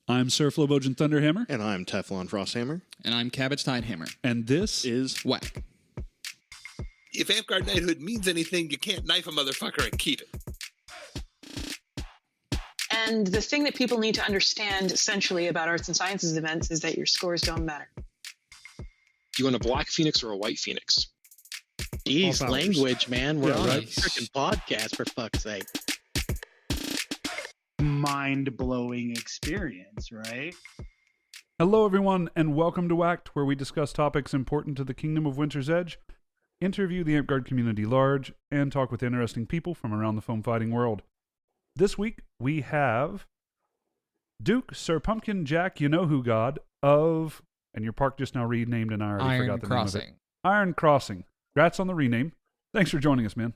I'm Sir Flowbojan Thunderhammer. And I'm Teflon Frosthammer. And I'm Cabbage Tidehammer. And this is WAK. If Amtgard knighthood means anything, you can't knife a motherfucker and keep it. And the thing that people need to understand essentially about arts and sciences events is that your scores don't matter. Do you want a black phoenix or a white phoenix? Jeez, language, man. We're on right. a freaking podcast, for fuck's sake. Mind-blowing experience, right? Hello, everyone, and welcome to WAK, where we discuss topics important to the Kingdom of Winter's Edge, interview the Amtgard community large, and talk with interesting people from around the foam fighting world. This week, we have Duke, Sir Pumpkin Jack, YüNoWhoGod of, and your park just now renamed, and I already forgot the name of it. Iron Crossing. Congrats on the rename. Thanks for joining us, man.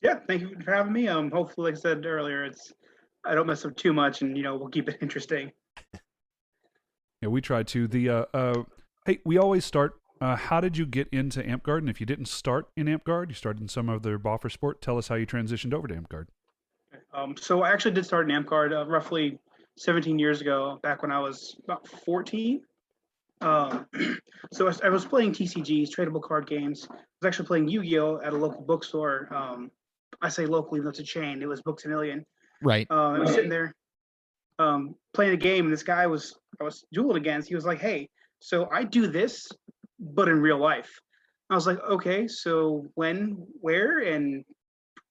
Yeah, thank you for having me. Hopefully, like I said earlier, I don't mess up too much, and we'll keep it interesting. Yeah, we try to. Hey, we always start. How did you get into Amtgard? And if you didn't start in Amtgard, you started in some other boffer sport. Tell us how you transitioned over to Amtgard. So I actually did start in Amtgard roughly 17 years ago, back when I was about 14. So I was playing TCGs, tradable card games. I was actually playing Yu-Gi-Oh! At a local bookstore. I say local, even though it's a chain. It was Books A Million. Right. I was sitting there playing a game, and this guy I was dueling against, he was like, "Hey, so I do this, but in real life." I was like, "Okay, so when, where, and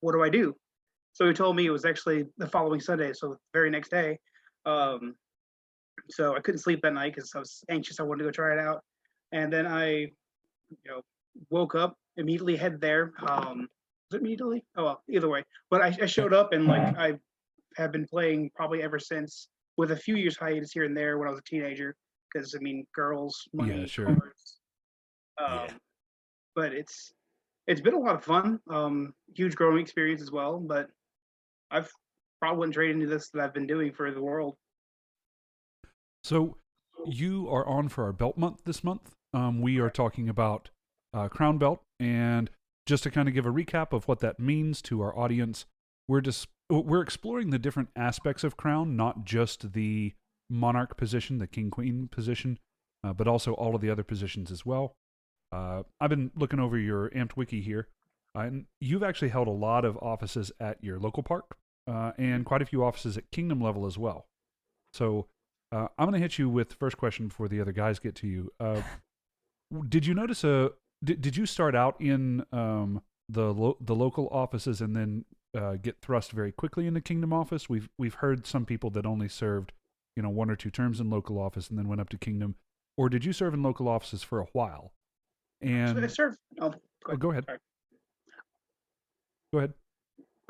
what do I do?" So he told me it was actually the following Sunday, so the very next day. So I couldn't sleep that night because I was anxious. I wanted to go try it out, and then I, woke up, immediately head there. Was it immediately? Oh well, either way. But I showed up, and I have been playing probably ever since, with a few years hiatus here and there when I was a teenager, because girls, money, Yeah, sure. cards. But it's been a lot of fun. Huge growing experience as well. But I've probably wouldn't trade into this that I've been doing for the world. So you are on for our belt month this month. We are talking about Crown Belt, and just to kind of give a recap of what that means to our audience, we're exploring the different aspects of Crown, not just the Monarch position, the King-Queen position, but also all of the other positions as well. I've been looking over your Amped Wiki here, and you've actually held a lot of offices at your local park, and quite a few offices at Kingdom level as well. So I'm going to hit you with the first question before the other guys get to you. Did you notice did you start out in the local offices and then get thrust very quickly into Kingdom office? We've heard some people that only served, 1 or 2 terms in local office and then went up to Kingdom. Or did you serve in local offices for a while? And So I served. go ahead. Sorry. Go ahead.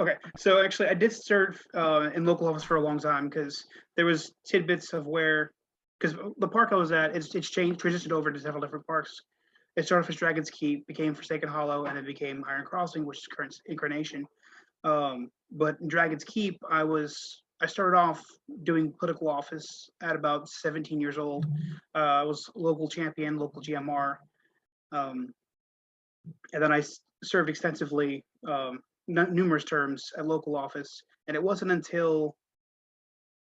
Okay, so actually I did serve in local office for a long time because there was tidbits of because the park I was at, it's transitioned over to several different parks. It started as Dragon's Keep, became Forsaken Hollow, and then became Iron Crossing, which is current incarnation. But in Dragon's Keep, I started off doing political office at about 17 years old. I was local champion, local GMR, and then I served extensively, numerous terms at local office. And it wasn't until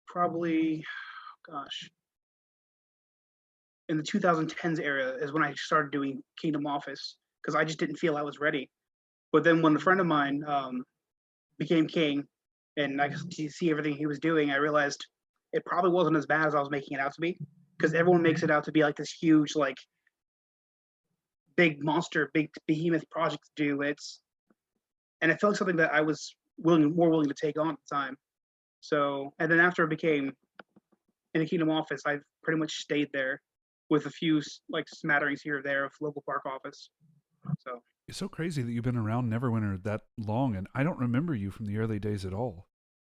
probably, in the 2010s era is when I started doing Kingdom office, because I just didn't feel I was ready. But then when a friend of mine became king, and I could see everything he was doing, I realized it probably wasn't as bad as I was making it out to be, because everyone makes it out to be like this huge, big monster, big behemoth project to do. And it felt like something that I was more willing to take on at the time. So, and then after I became in a Kingdom office, I pretty much stayed there with a few smatterings here or there of local park office. So It's so crazy that you've been around Neverwinter that long, and I don't remember you from the early days at all.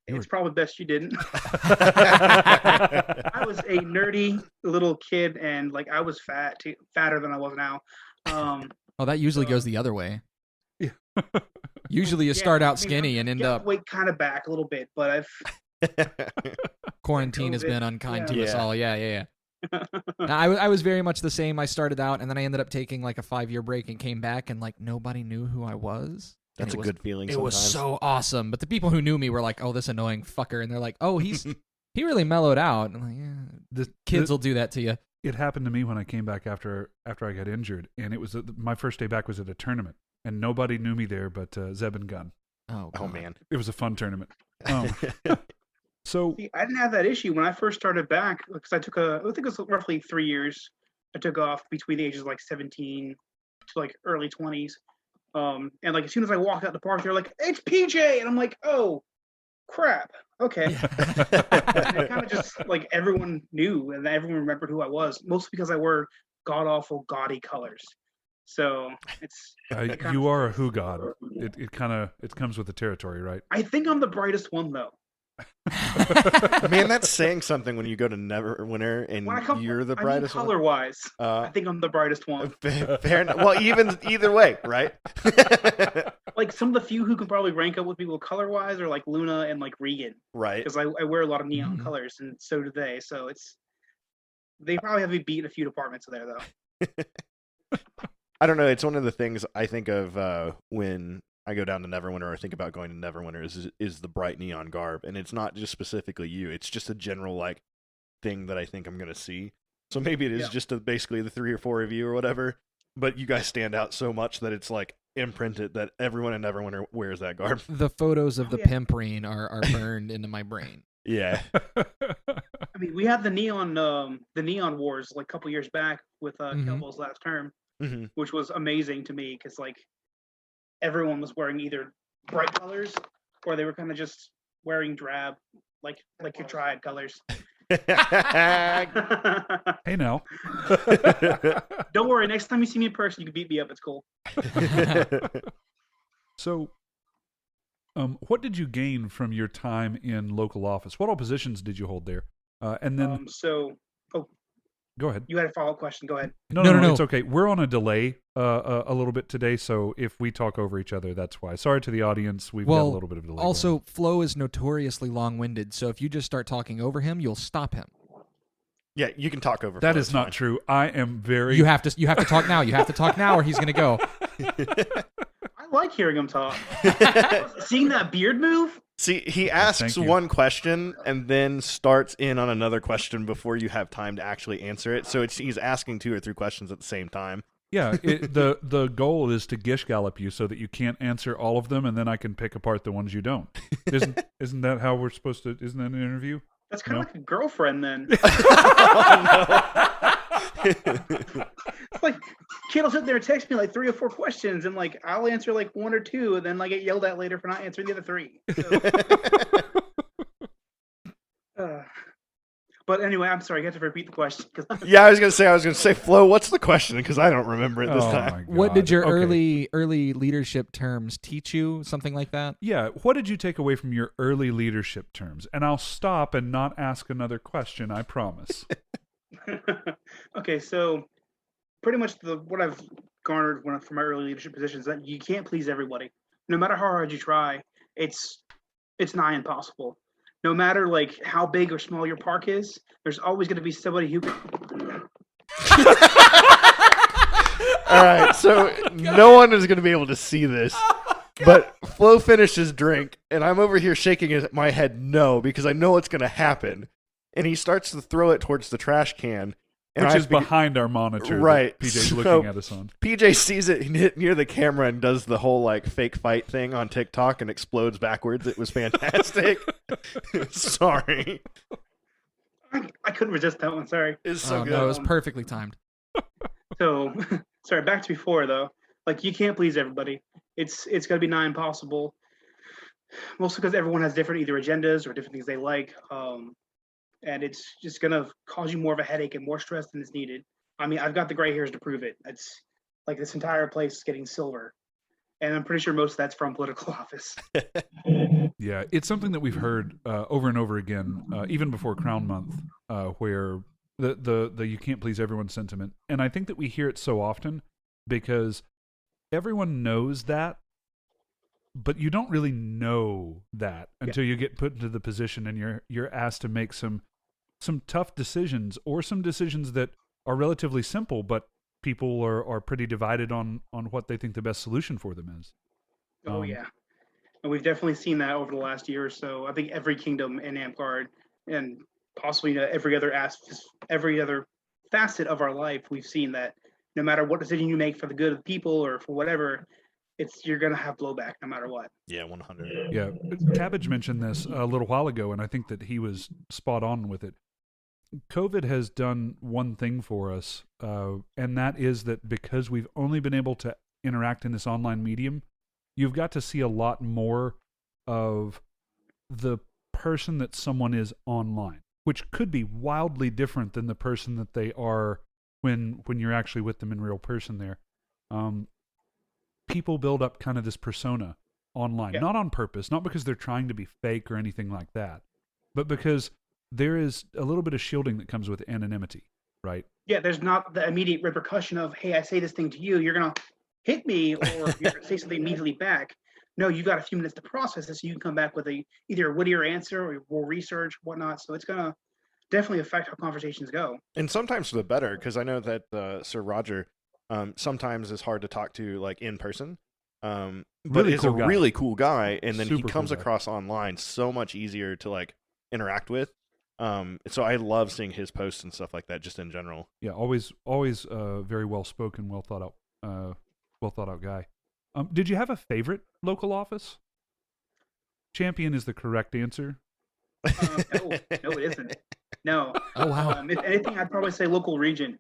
it's probably best you didn't. I was a nerdy little kid, and I was fatter than I was now. That usually goes the other way. Yeah. Usually you start out skinny and end up... weight kind of back a little bit, but I've... Quarantine has been unkind to us Yeah. all. Yeah. I was very much the same. I started out, and then I ended up taking a 5-year break and came back, and nobody knew who I was. That's a good feeling It sometimes. was so awesome. But the people who knew me were like, "Oh, this annoying fucker," and they're like, "Oh, he's He really mellowed out. I'm like, yeah, kids will do that to you. It happened to me when I came back after I got injured, and it was my first day back was at a tournament, and nobody knew me there but Zeb and Gunn. Oh man, it was a fun tournament. So See, I didn't have that issue when I first started back because I think it was roughly 3 years. I took off between the ages of like 17 to like early 20s. And like as soon as I walked out the park, they're like, "It's PJ," and I'm like, "Oh, crap, okay." And it kind of just like everyone knew and everyone remembered who I was, mostly because I wear god awful gaudy colors. So it's you are a WhoGod. It comes with the territory, right? I think I'm the brightest one though. Man, that's saying something when you go to Neverwinter and you're the brightest one. Color-wise, I think I'm the brightest one. Fair enough. Well, either way, right? Like some of the few who can probably rank up with people color-wise are like Luna and like Regan, right? Because I wear a lot of neon colors, and so do they. So they probably have me beat in a few departments there, though. I don't know. It's one of the things I think of when I go down to Neverwinter or think about going to Neverwinter is the bright neon garb. And it's not just specifically you. It's just a general like thing that I think I'm going to see. So maybe it is just basically the 3 or 4 of you or whatever. But you guys stand out so much that it's like imprinted that everyone in Neverwinter wears that garb. The photos of the pimp-reen are burned into my brain. Yeah. I mean, we had the neon wars like a couple years back with Kelbo's last term, which was amazing to me because like everyone was wearing either bright colors or they were kind of just wearing drab, like your triad colors. Hey now. Don't worry, next time you see me in person, you can beat me up. It's cool. So, what did you gain from your time in local office? What all positions did you hold there? And then, go ahead. You had a follow-up question. Go ahead. No, it's okay. We're on a delay a little bit today, so if we talk over each other, that's why. Sorry to the audience. We've got a little bit of a delay. Also, Flo is notoriously long-winded, so if you just start talking over him, you'll stop him. Yeah, you can talk over. That is not true. I am very. You have to talk now. You have to talk now, or he's gonna go. I like hearing him talk. Seeing that beard move. See, he asks one question and then starts in on another question before you have time to actually answer it. So he's asking 2 or 3 questions at the same time. Yeah, the goal is to gish gallop you so that you can't answer all of them, and then I can pick apart the ones you don't. Isn't that how we're supposed to? Isn't that an interview? That's kind of like a girlfriend then. It's like kid will sit there and text me like 3 or 4 questions, and like I'll answer like 1 or 2, and then I get yelled at later for not answering the other 3. So, but anyway, I'm sorry. You have to repeat the question. Yeah, I was gonna say, Flo, what's the question? Because I don't remember it this time. What did your early leadership terms teach you? Something like that? Yeah. What did you take away from your early leadership terms? And I'll stop and not ask another question. I promise. Okay, so pretty much what I've garnered from my early leadership positions that you can't please everybody. No matter how hard you try, it's nigh impossible. No matter like how big or small your park is, there's always going to be somebody who. All right, so no one is going to be able to see this, but Flo finished his drink, and I'm over here shaking my head no because I know what's going to happen, and he starts to throw it towards the trash can. Which is behind our monitor. Right. PJ's looking at us on. PJ sees it near the camera and does the whole like fake fight thing on TikTok and explodes backwards. It was fantastic. Sorry. I couldn't resist that one. Sorry. It's so good. No, it was perfectly timed. So, sorry, back to before though. Like you can't please everybody. It's going to be nigh impossible. Mostly because everyone has different either agendas or different things they like. And it's just going to cause you more of a headache and more stress than is needed. I mean, I've got the gray hairs to prove it. It's like this entire place is getting silver. And I'm pretty sure most of that's from political office. Yeah, it's something that we've heard over and over again, even before Crown Month, where the you can't please everyone sentiment. And I think that we hear it so often because everyone knows that, but you don't really know that until you get put into the position and you're asked to make some tough decisions or some decisions that are relatively simple, but people are pretty divided on what they think the best solution for them is. Oh, yeah. And we've definitely seen that over the last year or so. I think every kingdom in Amtgard and possibly every other facet of our life, we've seen that no matter what decision you make for the good of the people or for whatever, you're gonna have blowback no matter what. Yeah, 100. Yeah, Cabbage mentioned this a little while ago, and I think that he was spot on with it. COVID has done one thing for us, and that is that because we've only been able to interact in this online medium, you've got to see a lot more of the person that someone is online, which could be wildly different than the person that they are when you're actually with them in real person there. People build up kind of this persona online, not on purpose, not because they're trying to be fake or anything like that, but because there is a little bit of shielding that comes with anonymity, right? Yeah, there's not the immediate repercussion of, hey, I say this thing to you, you're gonna hit me, or you're gonna say something immediately back. No, you got a few minutes to process this, so you can come back with either a wittier answer or more research, whatnot. So it's gonna definitely affect how conversations go. And sometimes for the better, because I know that Sir Roger sometimes is hard to talk to like in person. But Really he's cool a guy. really cool guy, and then he Super comes cool guy. across online so much easier to like interact with. So I love seeing his posts and stuff like that, just in general. Yeah, always very well spoken, well thought out guy. Did you have a favorite local office? Champion is the correct answer. No, it isn't. No. Oh wow. If anything, I'd probably say local region.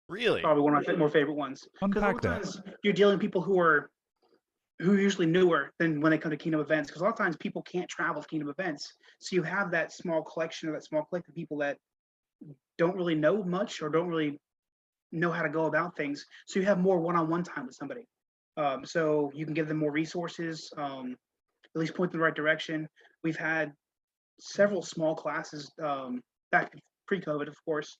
Really? Probably one of my more favorite ones. Because a lot Unpack of that. times you're dealing with people who are usually newer than when they come to Kingdom events. Because a lot of times people can't travel to Kingdom events, so you have that small collection or that small clique of people that don't really know much or don't really know how to go about things. So you have more one-on-one time with somebody. So you can give them more resources, at least point them in the right direction. We've had several small classes back pre-COVID, of course.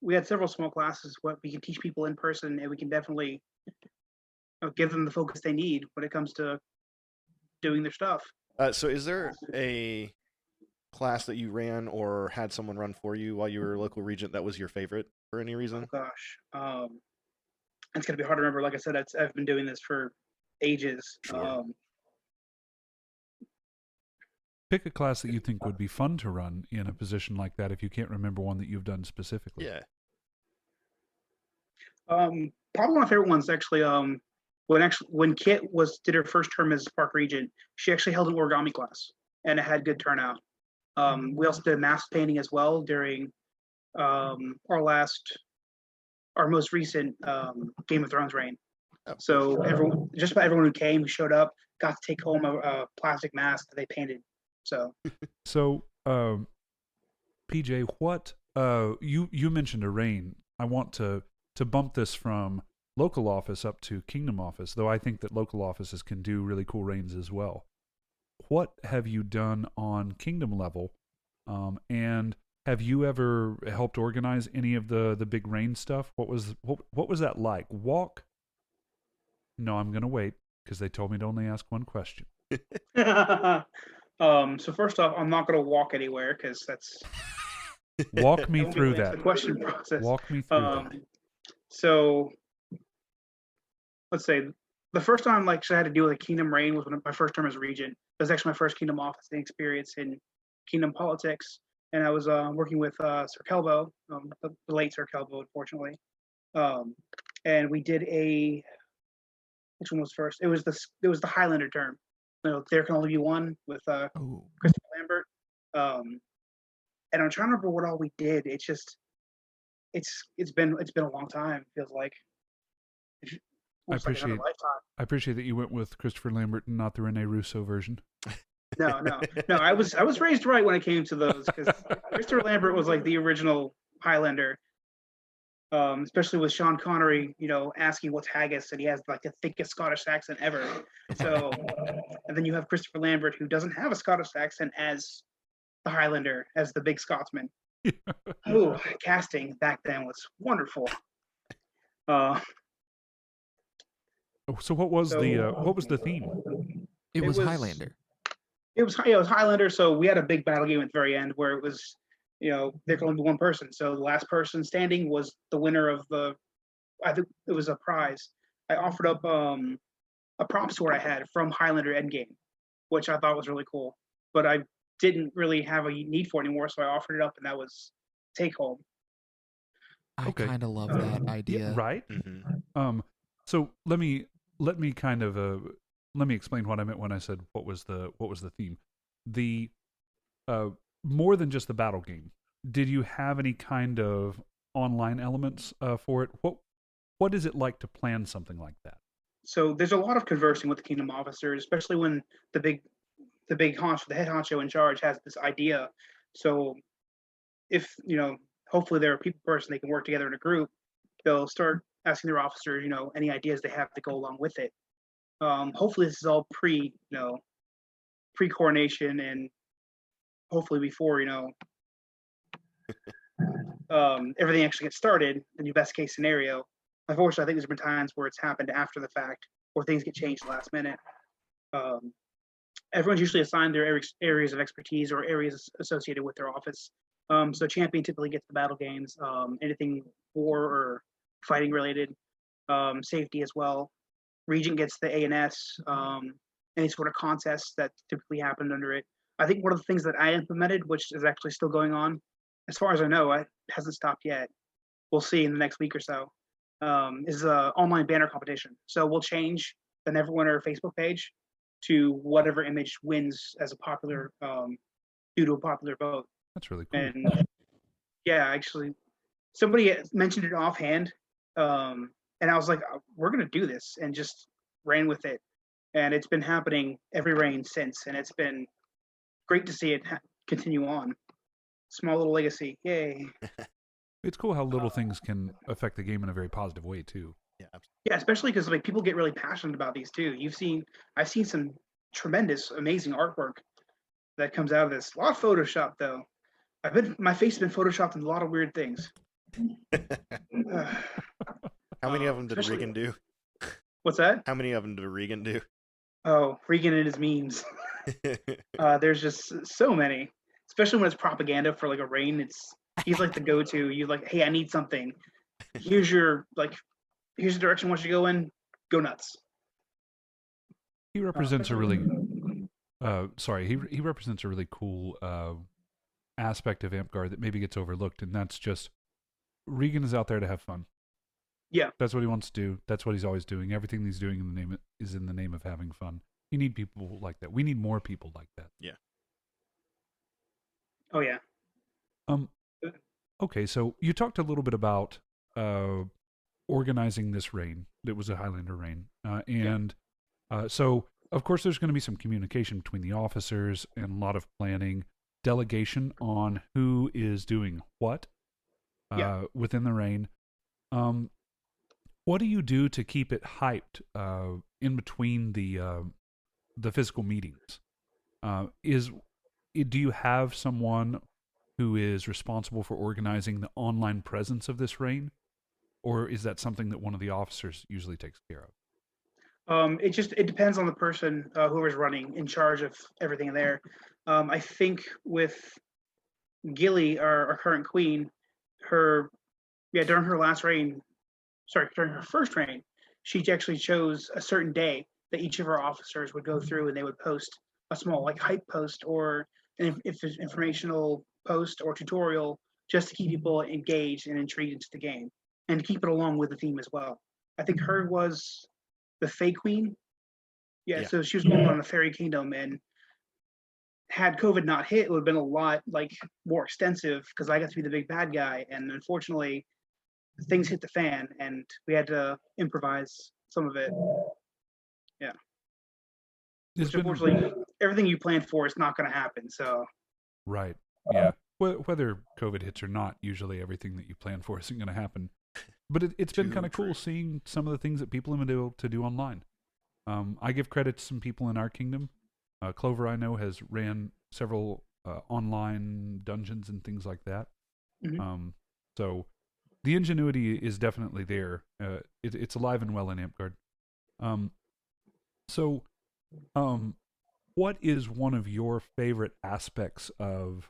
We had several small classes where we can teach people in person, and we can definitely give them the focus they need when it comes to doing their stuff. So is there a class that you ran or had someone run for you while you were local regent that was your favorite for any reason? Oh gosh, it's gonna be hard to remember. Like I said, I've been doing this for ages. Sure. Pick a class that you think would be fun to run in a position like that if you can't remember one that you've done specifically. Yeah. Probably one of my favorite ones actually. When Kit did her first term as Park Regent, she actually held an origami class, and it had good turnout. We also did mask painting as well during our most recent Game of Thrones reign. Oh. So just about everyone who came, who showed up, got to take home a plastic mask that they painted. So, PJ, what you mentioned a reign. I want to bump this from local office up to kingdom office, though I think that local offices can do really cool reigns as well. What have you done on kingdom level, and have you ever helped organize any of the big reign stuff? What was that like? WAK? No, I'm gonna wait because they told me to only ask one question. so first off, I'm not going to walk anywhere because that's Walk me won't be through the that. question process. Walk me through that. So let's say the first time I had to deal with a kingdom reign was when my first term as regent. It was actually my first kingdom office experience in kingdom politics, and I was working with Sir Kelbo, the late Sir Kelbo, unfortunately. And we did which one was first? It was the Highlander term. There Can Only Be One with Christopher Lambert. And I'm trying to remember what all we did. It's just it's been a long time. It feels like. I appreciate that you went with Christopher Lambert and not the Rene Russo version. No. I was raised right when it came to those because Christopher Lambert was like the original Highlander. Especially with Sean Connery, asking what's haggis, and he has like the thickest Scottish accent ever. So, and then you have Christopher Lambert, who doesn't have a Scottish accent as the Highlander, as the big Scotsman. Oh, casting back then was wonderful. So what was the theme? It was was- Highlander. It was Highlander, so we had a big battle game at the very end where it was, there could only be one person. So the last person standing was the winner of I think it was a prize. I offered up a prop sword I had from Highlander Endgame, which I thought was really cool. But I didn't really have a need for anymore, so I offered it up, and that was take home. I Okay. kind of love that idea. Yeah, right? Mm-hmm. So let me kind of let me explain what I meant when I said what was the theme. The more than just the battle game. Did you have any kind of online elements for it? What is it like to plan something like that? So there's a lot of conversing with the kingdom officers, especially when the head honcho in charge has this idea. So if, hopefully they're a people person, they can work together in a group, they'll start asking their officers, any ideas they have to go along with it. Hopefully this is all pre-coronation, and hopefully before, everything actually gets started, in your best case scenario. Unfortunately, I think there's been times where it's happened after the fact, or things get changed last minute. Everyone's usually assigned their areas of expertise or areas associated with their office. So champion typically gets the battle games, anything war or fighting related, safety as well. Regent gets the A&S, any sort of contests that typically happened under it. I think one of the things that I implemented, which is actually still going on, as far as I know, it hasn't stopped yet. We'll see in the next week or so, is an online banner competition. So we'll change the Neverwinter Facebook page to whatever image wins as a popular, due to a popular vote. That's really cool. And yeah, actually, somebody mentioned it offhand, and I was like, we're going to do this, and just ran with it. And it's been happening every reign since, and it's been great to see it continue on. Small little legacy. Yay. It's cool how little things can affect the game in a very positive way, too. Yeah, absolutely. Yeah, especially because people get really passionate about these too. I've seen some tremendous, amazing artwork that comes out of this. A lot of Photoshop though. My face has been photoshopped in a lot of weird things. How many of them did especially- Regan do? What's that? How many of them did Regan do? Oh, Regan and his memes. There's just so many, especially when it's propaganda for like a reign. He's like the go-to. You like, hey, I need something. Here's the direction I want you to go in. Go nuts. He represents a really he represents a really cool aspect of Amtgard that maybe gets overlooked, and that's just Regan is out there to have fun. Yeah, that's what he wants to do. That's what he's always doing. Everything he's doing is in the name of having fun. You need people like that. We need more people like that. Yeah. Oh yeah. Okay, so you talked a little bit about organizing this reign. That was a Highlander reign, so of course there's going to be some communication between the officers and a lot of planning, delegation on who is doing what within the reign. What do you do to keep it hyped in between the physical meetings? Do you have someone who is responsible for organizing the online presence of this reign, or is that something that one of the officers usually takes care of? It depends on the person, whoever's running in charge of everything there. I think with Gilly, our current queen, during her first reign, she actually chose a certain day that each of our officers would go through, and they would post a small hype post or an informational post or tutorial just to keep people engaged and intrigued into the game, and to keep it along with the theme as well. I think her was the Fae Queen. Yeah, so she was going on the Fairy Kingdom, and had COVID not hit, it would have been a lot more extensive because I got to be the big bad guy, and unfortunately things hit the fan and we had to improvise some of it. Yeah. Unfortunately, everything you planned for is not going to happen. So. Right. Yeah. Whether COVID hits or not, usually everything that you plan for isn't going to happen. But it's been kind of cool seeing some of the things that people have been able to do online. I give credit to some people in our kingdom. Clover, I know, has ran several online dungeons and things like that. Mm-hmm. So the ingenuity is definitely there. It's alive and well in Amtgard. What is one of your favorite aspects of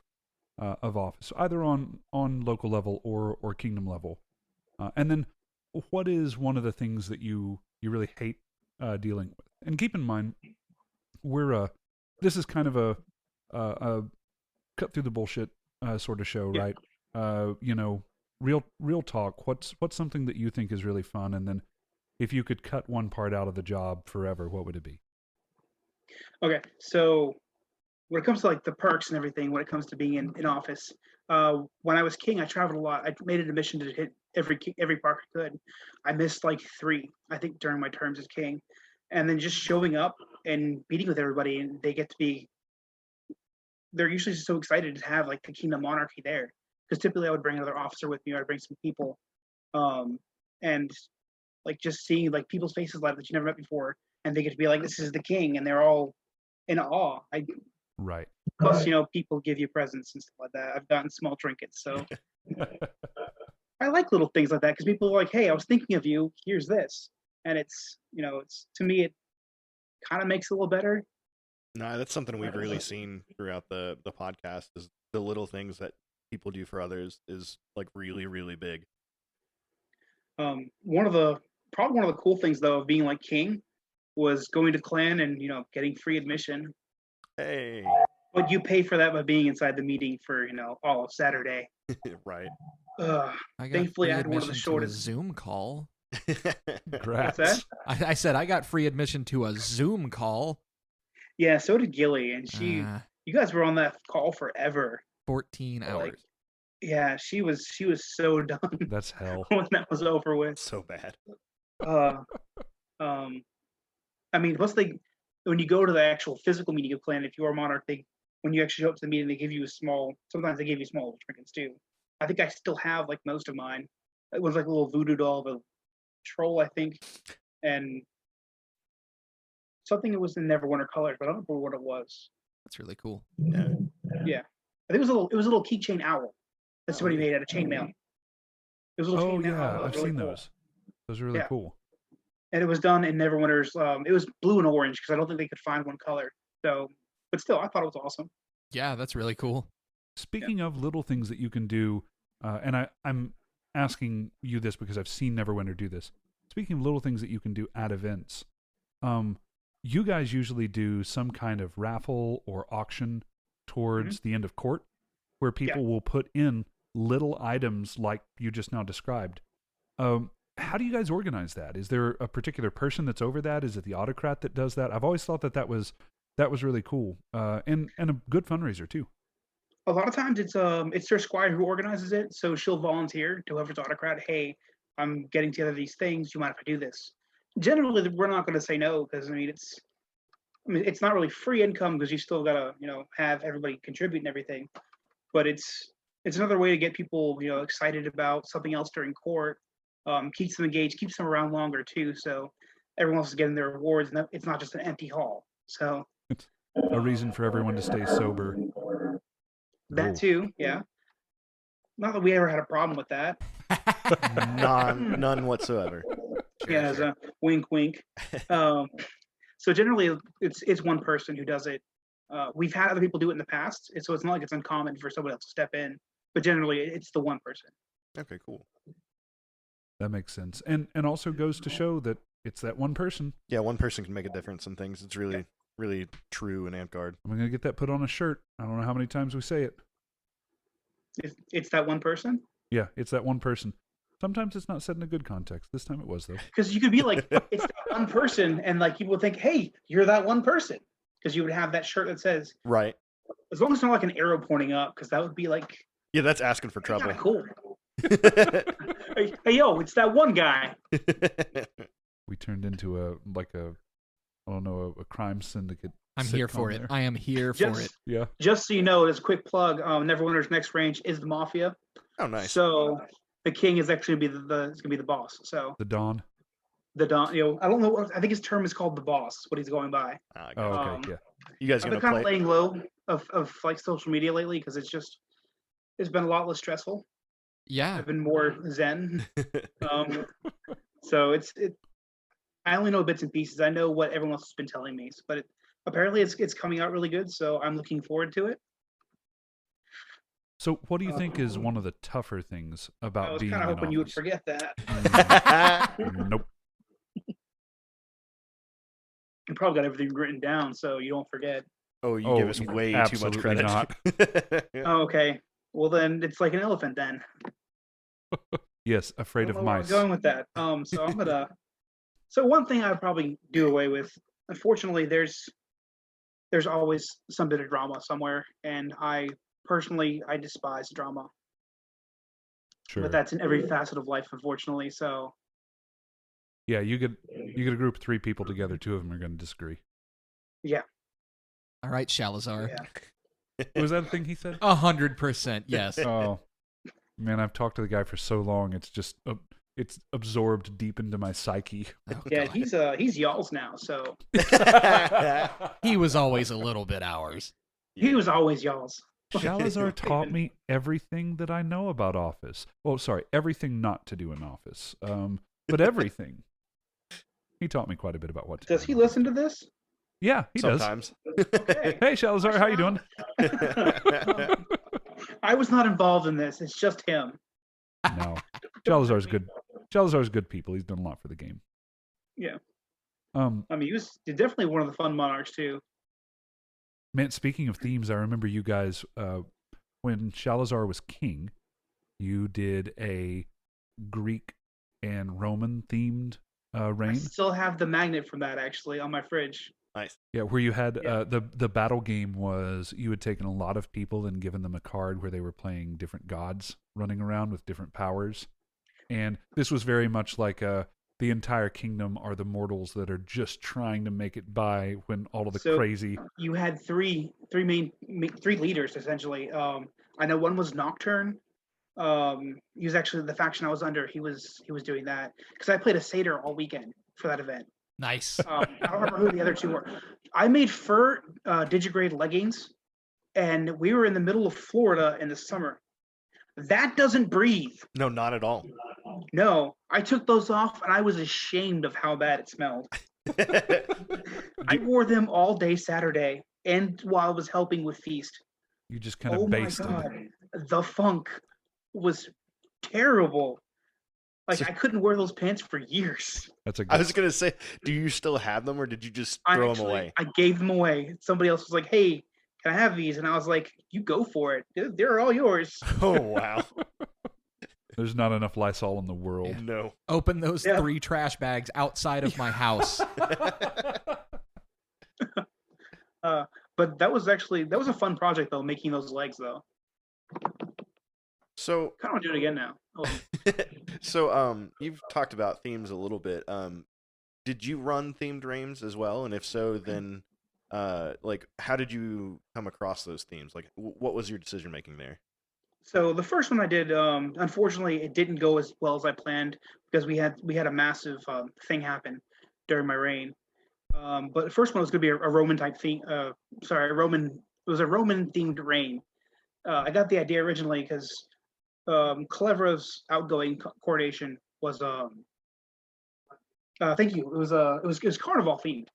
Office, either on local level or kingdom level? And then, what is one of the things that you really hate dealing with? And keep in mind, this is kind of a cut through the bullshit sort of show, Yeah. right? You know, real talk. What's something that you think is really fun, and then if you could cut one part out of the job forever, what would it be? Okay, so when it comes to like the perks and everything, when it comes to being in office, when I was king, I traveled a lot. I made it a mission to hit every park I could. I missed like 3, I think, during my terms as king, and then just showing up and meeting with everybody, and they're usually so excited to have like the Kingdom Monarchy there. Because typically I would bring another officer with me, or I'd bring some people, and like just seeing like people's faces live that you never met before, and they get to be like, "This is the king," and they're all in awe. Right. Plus, people give you presents and stuff like that. I've gotten small trinkets, so I like little things like that because people are like, "Hey, I was thinking of you. Here's this," and it's to me it kind of makes it a little better. No, that's something we've really seen throughout the podcast is the little things that people do for others is like really, really big. Probably one of the cool things though of being like king was going to clan and getting free admission. Hey. But you pay for that by being inside the meeting for all of Saturday. Right. I got Thankfully, free I had one of the admission to a shortest. Zoom call. Congrats. What's that? I said I got free admission to a Zoom call. Yeah, so did Gilly, and you guys were on that call forever. 14 hours. Like, yeah, she was so done That's hell. when that was over with. So bad. I mean, when you go to the actual physical meeting of clan, if you are Monarch, when you actually show up to the meeting, they give you sometimes they give you small trinkets too. I think I still have like most of mine. It was like a little voodoo doll of a troll, I think, and something that was in Neverwinter colors, but I don't remember what it was. That's really cool. Yeah, I think it was a little keychain owl. That's what he made out of chainmail. It was a little Oh chainmail yeah, owl. It was I've really seen cool. those. Those are really Yeah. cool. And it was done in Neverwinter's. It was blue and orange because I don't think they could find one color. So, but still, I thought it was awesome. Yeah, that's really cool. Speaking of little things that you can do, and I'm asking you this because I've seen Neverwinter do this. Speaking of little things that you can do at events, you guys usually do some kind of raffle or auction towards the end of court where people will put in little items like you just now described. How do you guys organize that? Is there a particular person that's over that? Is it the autocrat that does that? I've always thought that was really cool, and a good fundraiser too. A lot of times it's their squire who organizes it, so she'll volunteer to whoever's autocrat. Hey, I'm getting together these things. Do you mind if I do this? Generally, we're not going to say no because it's not really free income because you still gotta have everybody contribute and everything. But it's another way to get people excited about something else during court. Keeps them engaged, keeps them around longer too. So everyone else is getting their rewards, and it's not just an empty hall. So It's a reason for everyone to stay sober. that Whoa. too, yeah. Not that we ever had a problem with that. None whatsoever. Yeah, as a wink, wink. So generally, it's one person who does it. We've had other people do it in the past, so it's not like it's uncommon for someone else to step in. But generally, it's the one person. Okay, cool. That makes sense, and also goes to show that it's that one person. Yeah, one person can make a difference in things. It's really, really true in Amtgard. I'm gonna get that put on a shirt. I don't know how many times we say it. It's that one person. Yeah, it's that one person. Sometimes it's not said in a good context. This time it was though. Because you could be like, it's that one person, and like people would think, hey, you're that one person, because you would have that shirt that says, Right. as long as it's not like an arrow pointing up, because that would be like, Yeah, that's asking for trouble. kinda cool. Hey, yo, it's that one guy. We turned into a crime syndicate. I'm here sitcom for it. there. I am here for Just, it. Yeah. just so you know, as a quick plug, Neverwinter's next range is the Mafia. Oh, nice. So the king is actually gonna be the boss. So The Dawn. the Don, I don't know. I think his term is called the boss. What he's going by. I Oh, got it. okay. Yeah. You guys I've gonna been kind of play? laying low of like social media lately because it's been a lot less stressful. Yeah. I've been more zen. So I only know bits and pieces. I know what everyone else has been telling me, but apparently it's coming out really good. So I'm looking forward to it. So, what do you think is one of the tougher things about I was being kind of in hoping you would office? forget that. Nope. You probably got everything written down so you don't forget. Oh, you give us way too much absolutely credit. not. Yeah. Oh, okay. Well, then it's like an elephant then. Yes, afraid I of don't know where I mice. was going with that. So I'm gonna. So one thing I'd probably do away with. Unfortunately, there's always some bit of drama somewhere, and I personally despise drama. Sure. But that's in every facet of life, unfortunately. So Yeah, you get a group of 3 people together. 2 of them are going to disagree. yeah, All right, Shalazar. yeah. Was that a thing he said? 100%, yes. Oh, man, I've talked to the guy for so long. It's just it's absorbed deep into my psyche. Oh, Yeah, God. he's y'all's now, so He was always a little bit ours. he was always y'all's. Shalazar taught me everything that I know about Office. Well, sorry, everything not to do in Office. But everything. He taught me quite a bit about what to do. Does he listen to this? Yeah, he Sometimes. Okay. does. Hey, Shalazar, how you doing? I was not involved in this. It's just him. No, Shalazar's good. Shalazar's good people. He's done a lot for the game. Yeah. Um, I mean, he was definitely one of the fun monarchs too. Man, speaking of themes, I remember you guys when Shalazar was king. You did a Greek and Roman themed I reign. still have the magnet from that actually on my fridge. Nice. Yeah, where you had Yeah. the battle game was you had taken a lot of people and given them a card where they were playing different gods running around with different powers, and this was very much like the entire kingdom are the mortals that are just trying to make it by when all of the So- crazy. You had three leaders essentially. I know one was Nocturne. He was actually the faction I was under. He was doing that because I played a satyr all weekend for that event. Nice. I don't remember who the other 2 were. I made fur digigrade leggings, and we were in the middle of Florida in the summer. That doesn't breathe. No, not at all. No, I took those off, and I was ashamed of how bad it smelled. I wore them all day Saturday, and while I was helping with Feast. You just kind of Oh my basted. god, the funk was terrible. Like So- I couldn't wear those pants for years. That's a I good. was gonna say, do you still have them, or did you just throw them away? I gave them away. Somebody else was like, "Hey, can I have these?" And I was like, "You go for it. They're all yours." Oh wow, There's not enough Lysol in the world. no. Open those Yeah. 3 trash bags outside of my house. But that was a fun project though, making those legs though. So, Kind of want to do it again now. you've talked about themes a little bit. Did you run themed reigns as well? And if so, then, like, how did you come across those themes? Like, what was your decision making there? So the first one I did, unfortunately, it didn't go as well as I planned because we had a massive thing happen during my reign. But the first one was going to be a Roman type theme. It was a Roman themed reign. I got the idea originally because Clevera's outgoing coronation was thank you. It was carnival themed.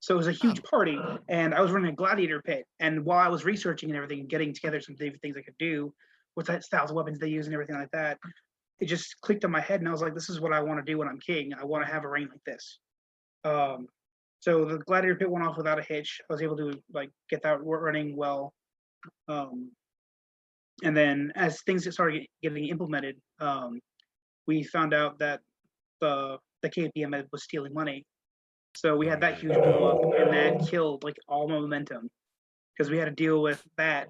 So it was a huge party, and I was running a gladiator pit. And while I was researching and everything, getting together some different things I could do, what styles of weapons they use and everything like that, it just clicked in my head, and I was like, "This is what I want to do when I'm king. I want to have a reign like this." So the gladiator pit went off without a hitch. I was able to like get that running well. And then as things started getting implemented, we found out that the KPM was stealing money. So we had that huge blow up, and that killed like all momentum because we had to deal with that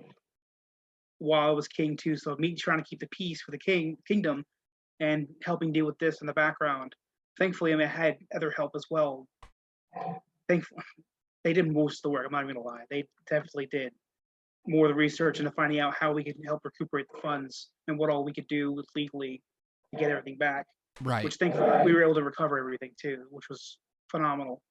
while I was king too. So me trying to keep the peace for the kingdom and helping deal with this in the background. Thankfully, I had other help as well. Thankfully, they did most of the work. I'm not even gonna lie; they definitely did more of the research into finding out how we could help recuperate the funds and what all we could do legally to get everything back. Right. Which thankfully we were able to recover everything too, which was phenomenal.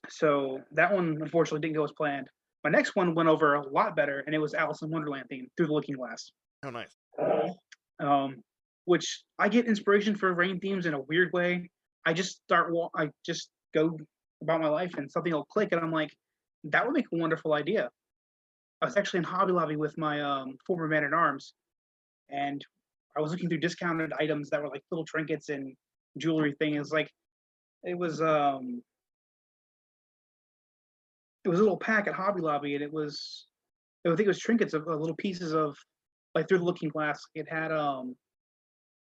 So that one unfortunately didn't go as planned. My next one went over a lot better, and it was Alice in Wonderland theme, Through the Looking Glass. Oh, nice. Which I get inspiration for rain themes in a weird way. I just go about my life and something will click, and I'm like, that would make a wonderful idea. I was actually in Hobby Lobby with my former man at arms, and I was looking through discounted items that were like little trinkets and jewelry things. It was it was a little pack at Hobby Lobby, and I think it was trinkets of little pieces of like through the looking glass. It had I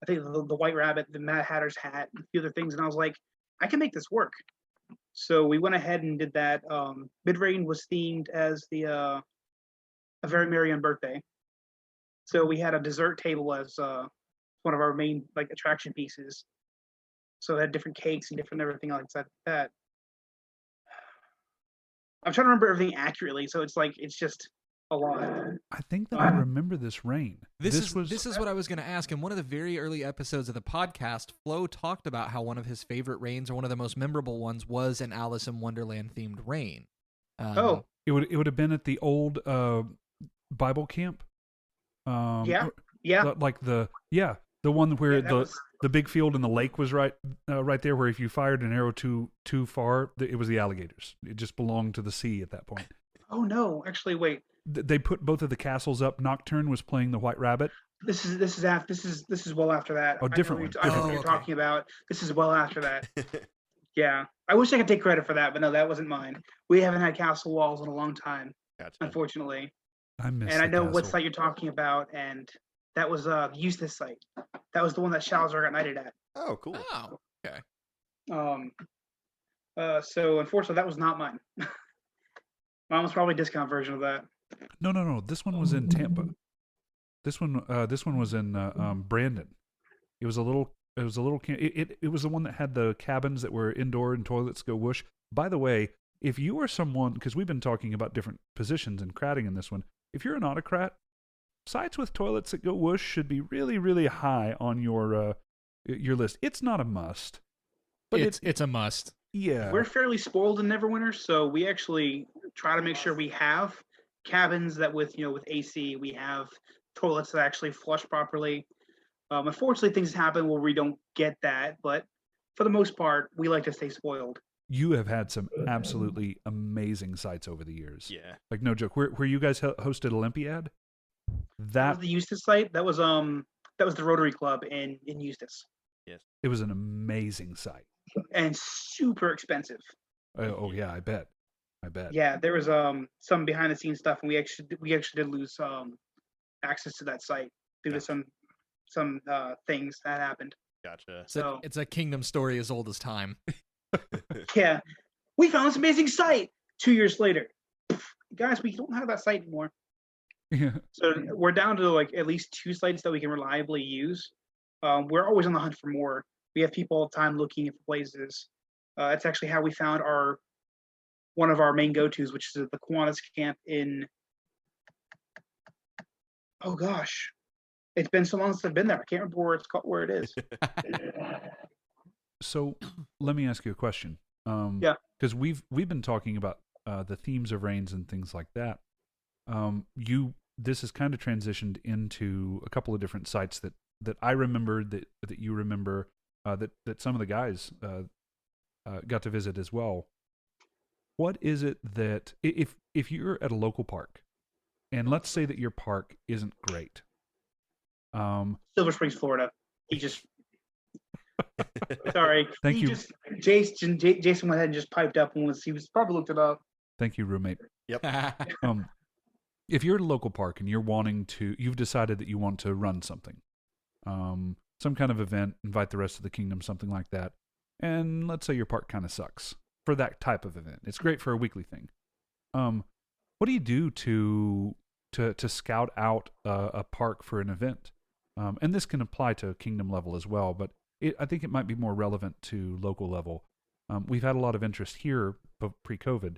think the White Rabbit, the Mad Hatter's hat, and a few other things, and I was like, I can make this work. So we went ahead and did that. Midrain was themed as the A Very Merry Birthday. So we had a dessert table as one of our main like attraction pieces. So it had different cakes and different everything like that. I'm trying to remember everything accurately, so it's just a lot. I think that I remember this rain. This is what I was going to ask. In one of the very early episodes of the podcast, Flo talked about how one of his favorite rains, or one of the most memorable ones, was an Alice in Wonderland themed rain. It would have been at the old Bible camp. Yeah. Like the one where the big field and the lake was right there, where if you fired an arrow too far, it was the alligators. It just belonged to the sea at that point. Oh no! Actually, wait. They put both of the castles up. Nocturne was playing the White Rabbit. This is well after that. Oh, different I know what you're talking about. This is well after that. Yeah, I wish I could take credit for that, but no, that wasn't mine. We haven't had castle walls in a long time, unfortunately. I miss. And I know what site you're talking about, and that was the Eustace site. That was the one that Shalzar got knighted at. Oh, cool. Oh, okay. So unfortunately, that was not mine. Mine was probably a discount version of that. No. This one was in Tampa. This one was in Brandon. It was a little. It was the one that had the cabins that were indoor and toilets go whoosh. By the way, if you are someone, because we've been talking about different positions and cratting in this one, if you're an autocrat, sites with toilets that go whoosh should be really, really high on your list. It's not a must, but it's a must. Yeah, we're fairly spoiled in Neverwinter, so we actually try to make sure we have cabins that with AC, we have toilets that actually flush properly. Unfortunately, things happen where we don't get that, but for the most part, we like to stay spoiled. You have had some absolutely amazing sites over the years. Yeah, like no joke. Where you guys hosted Olympiad? That was the Eustace site. That was the Rotary Club in Eustace. Yes, it was an amazing site and super expensive. Oh yeah, I bet. Yeah, there was some behind the scenes stuff, and we actually did lose access to that site due to some things that happened. Gotcha. So it's a kingdom story as old as time. Yeah, we found this amazing site 2 years later. Guys, we don't have that site anymore. Yeah. So we're down to like at least 2 sites that we can reliably use. We're always on the hunt for more. We have people all the time looking for places. That's actually how we found one of our main go-tos, which is the Kiwanis camp in. Oh gosh, it's been so long since I've been there. I can't remember where it is. So let me ask you a question. Yeah. Because we've been talking about the themes of rains and things like that. This has kind of transitioned into a couple of different sites that I remember that you remember that some of the guys got to visit as well. What is it that if you're at a local park, and let's say that your park isn't great, Silver Springs, Florida. He just sorry. Thank you. Jason went ahead and just piped up and he was probably looked it up. Thank you, roommate. Yep. If you're at a local park and you've decided that you want to run something, some kind of event, invite the rest of the kingdom, something like that, and let's say your park kind of sucks for that type of event. It's great for a weekly thing. What do you do to scout out a park for an event? And this can apply to kingdom level as well, but I think it might be more relevant to local level. We've had a lot of interest here pre-COVID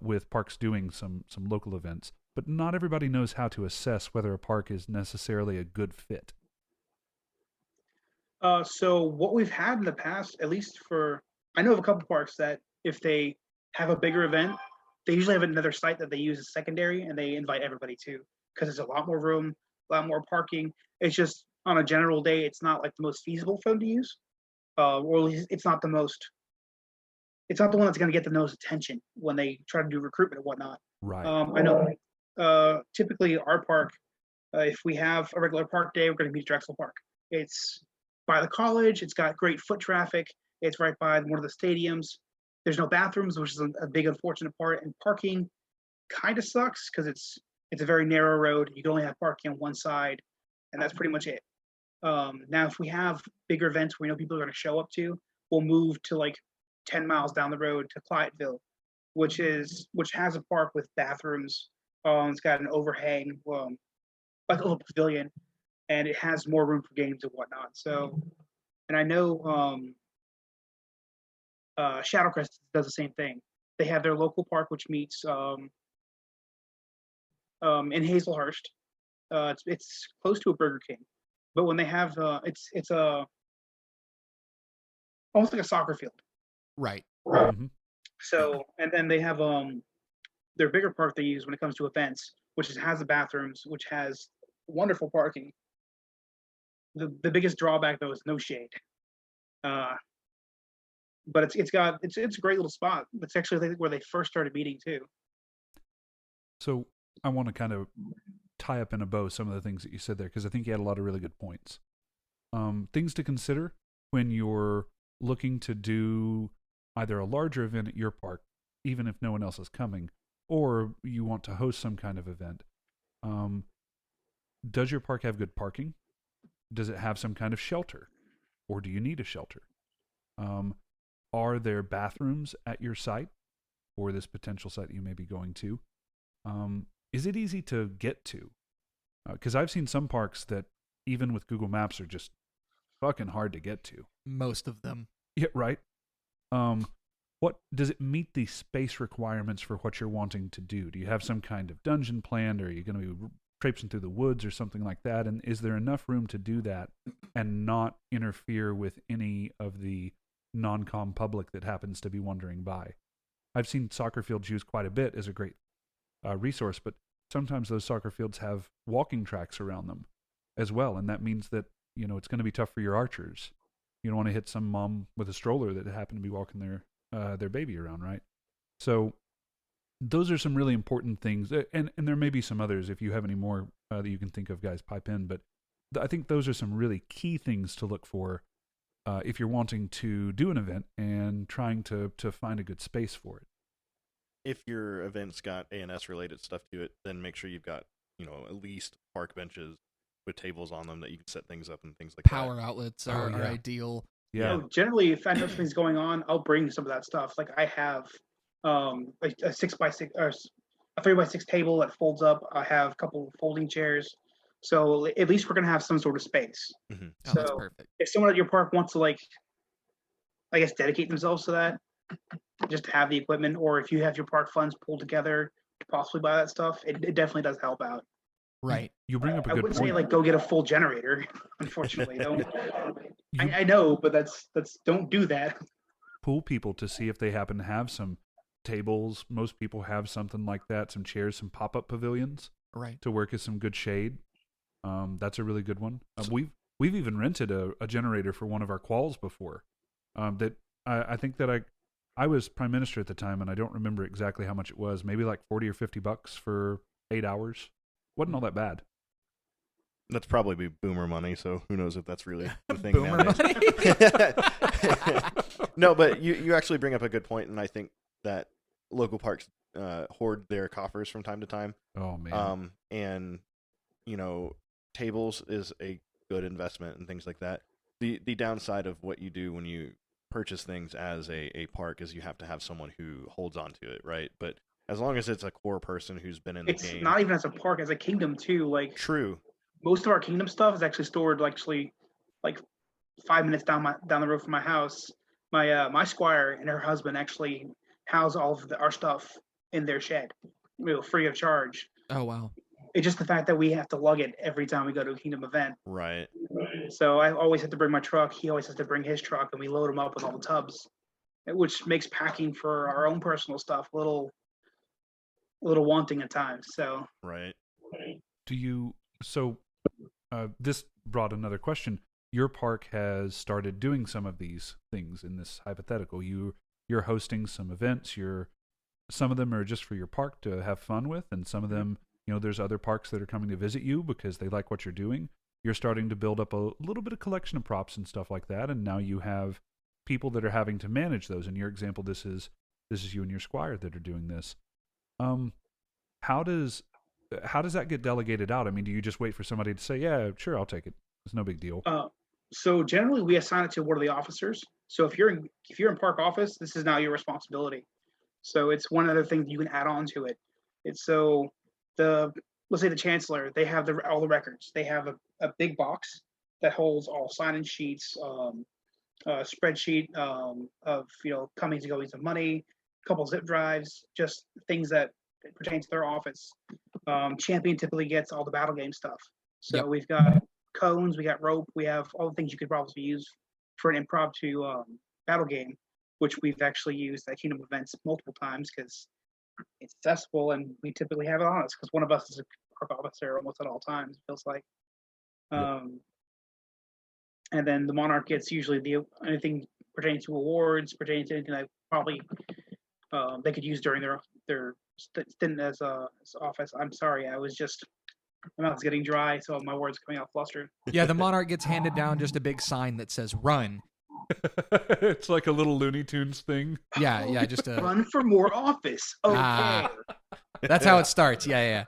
with parks doing some local events, but not everybody knows how to assess whether a park is necessarily a good fit. So what we've had in the past, at least I know of a couple parks that if they have a bigger event, they usually have another site that they use as secondary, and they invite everybody to, because there's a lot more room, a lot more parking. It's just on a general day, it's not like the most feasible for them to use, or at least it's not the one that's going to get the most attention when they try to do recruitment and whatnot. Right. I know. Typically, our park, if we have a regular park day, we're going to be at Drexel Park. It's by the college. It's got great foot traffic. It's right by one of the stadiums. There's no bathrooms, which is a big unfortunate part, and parking kind of sucks because it's a very narrow road. You can only have parking on one side, and that's pretty much it. Now, if we have bigger events where we know people are going to show up to, we'll move to like 10 miles down the road to Clyateville, which has a park with bathrooms. It's got an overhang, like a little pavilion, and it has more room for games and whatnot. So, and I know Shadowcrest does the same thing. They have their local park, which meets in Hazelhurst. It's close to a Burger King, but when they have it's a almost like a soccer field. Right. Mhm. So, and then they have their bigger park they use when it comes to events, which has the bathrooms, which has wonderful parking. The biggest drawback though is no shade. But it's a great little spot. It's actually where they first started meeting too. So I want to kind of tie up in a bow some of the things that you said there, because I think you had a lot of really good points. Things to consider when you're looking to do either a larger event at your park, even if no one else is coming, or you want to host some kind of event. Does your park have good parking? Does it have some kind of shelter? Or do you need a shelter? Are there bathrooms at your site or this potential site you may be going to? Is it easy to get to? Because I've seen some parks that, even with Google Maps, are just fucking hard to get to. Most of them. Yeah, right. What does it meet the space requirements for what you're wanting to do? Do you have some kind of dungeon planned, or are you going to be traipsing through the woods or something like that? And is there enough room to do that and not interfere with any of the non-com public that happens to be wandering by? I've seen soccer fields used quite a bit as a great resource, but sometimes those soccer fields have walking tracks around them as well, and that means that it's going to be tough for your archers. You don't want to hit some mom with a stroller that happened to be walking their baby around, right? So those are some really important things, and there may be some others. If you have any more that you can think of, guys, pipe in. But I think those are some really key things to look for if you're wanting to do an event and trying to find a good space for it. If your event's got A&S related stuff to it, then make sure you've got at least park benches with tables on them that you can set things up and things like Power that. outlets are yeah. ideal. Yeah. Generally, if I know something's going on, I'll bring some of that stuff. Like I have a 6x6 or a 3x6 table that folds up. I have a couple of folding chairs. So at least we're gonna have some sort of space. Mm-hmm. Oh, So that's perfect. if someone at your park wants to dedicate themselves to that, just to have the equipment, or if you have your park funds pulled together to possibly buy that stuff, it definitely does help out. Right. You bring up a I good wouldn't point. say go get a full generator. Unfortunately, don't. I know, but that's don't do that. Pull people to see if they happen to have some tables. Most people have something like that, some chairs, some pop-up pavilions Right. to work as some good shade. That's a really good one. We've even rented a generator for one of our quals before. That I think that I was Prime Minister at the time, and I don't remember exactly how much it was. Maybe like $40 or $50 for 8 hours. Wasn't all that bad. That's probably boomer money, so who knows if that's really the thing Boomer nowadays. money. No, but you actually bring up a good point, and I think that local parks hoard their coffers from time to time. Oh man. And tables is a good investment and things like that. The downside of what you do when you purchase things as a park is you have to have someone who holds on to it, right? But as long as it's a core person who's been in the game. It's not even as a park, as a kingdom too. Like True. most of our kingdom stuff is actually stored like 5 minutes down the road from my house. My squire and her husband actually house all of our stuff in their shed, free of charge. Oh wow. It's just the fact that we have to lug it every time we go to a kingdom event. Right. So I always have to bring my truck. He always has to bring his truck, and we load him up with all the tubs, which makes packing for our own personal stuff a little wanting at times. So Right. Do you? So this brought another question. Your park has started doing some of these things in this hypothetical. You're hosting some events. Some of them are just for your park to have fun with, and some of them, there's other parks that are coming to visit you because they like what you're doing. You're starting to build up a little bit of collection of props and stuff like that, and now you have people that are having to manage those. In your example, this is you and your squire that are doing this. How does that get delegated out? I mean, do you just wait for somebody to say, yeah, sure, I'll take it? It's no big deal. So generally, we assign it to one of the officers. So if you're in park office, this is now your responsibility. So it's one other thing you can add on to it. It's so let's say the chancellor, they have all the records. They have a big box that holds all sign-in sheets, spreadsheet of comings and goings of money, a couple zip drives, just things that pertain to their office. Champion typically gets all the battle game stuff. So we've got cones, we got rope, we have all the things you could probably use for an impromptu battle game, which we've actually used at Kingdom events multiple times because it's accessible and we typically have it on us because one of us is a park officer almost at all times, it feels like. And then the monarch gets usually anything pertaining to awards, pertaining to anything that probably they could use during their stint as office. I'm sorry, my mouth's getting dry, so my words coming out flustered. Yeah, the monarch gets handed down just a big sign that says "Run." It's like a little Looney Tunes thing. Yeah, just a run for more office. Okay, that's how it starts. Yeah.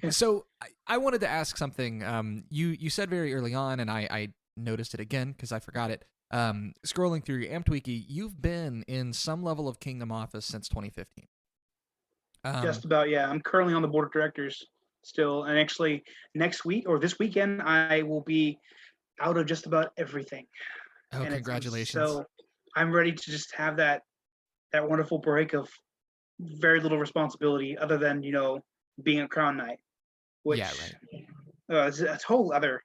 So I wanted to ask something. You said very early on, and I noticed it again because I forgot it. Scrolling through your Amped Wiki, you've been in some level of Kingdom office since 2015. Just about, yeah. I'm currently on the board of directors still, and actually next week or this weekend, I will be out of just about everything. Oh, and congratulations! So I'm ready to just have that wonderful break of very little responsibility, other than being a crown knight. Which, it's a whole other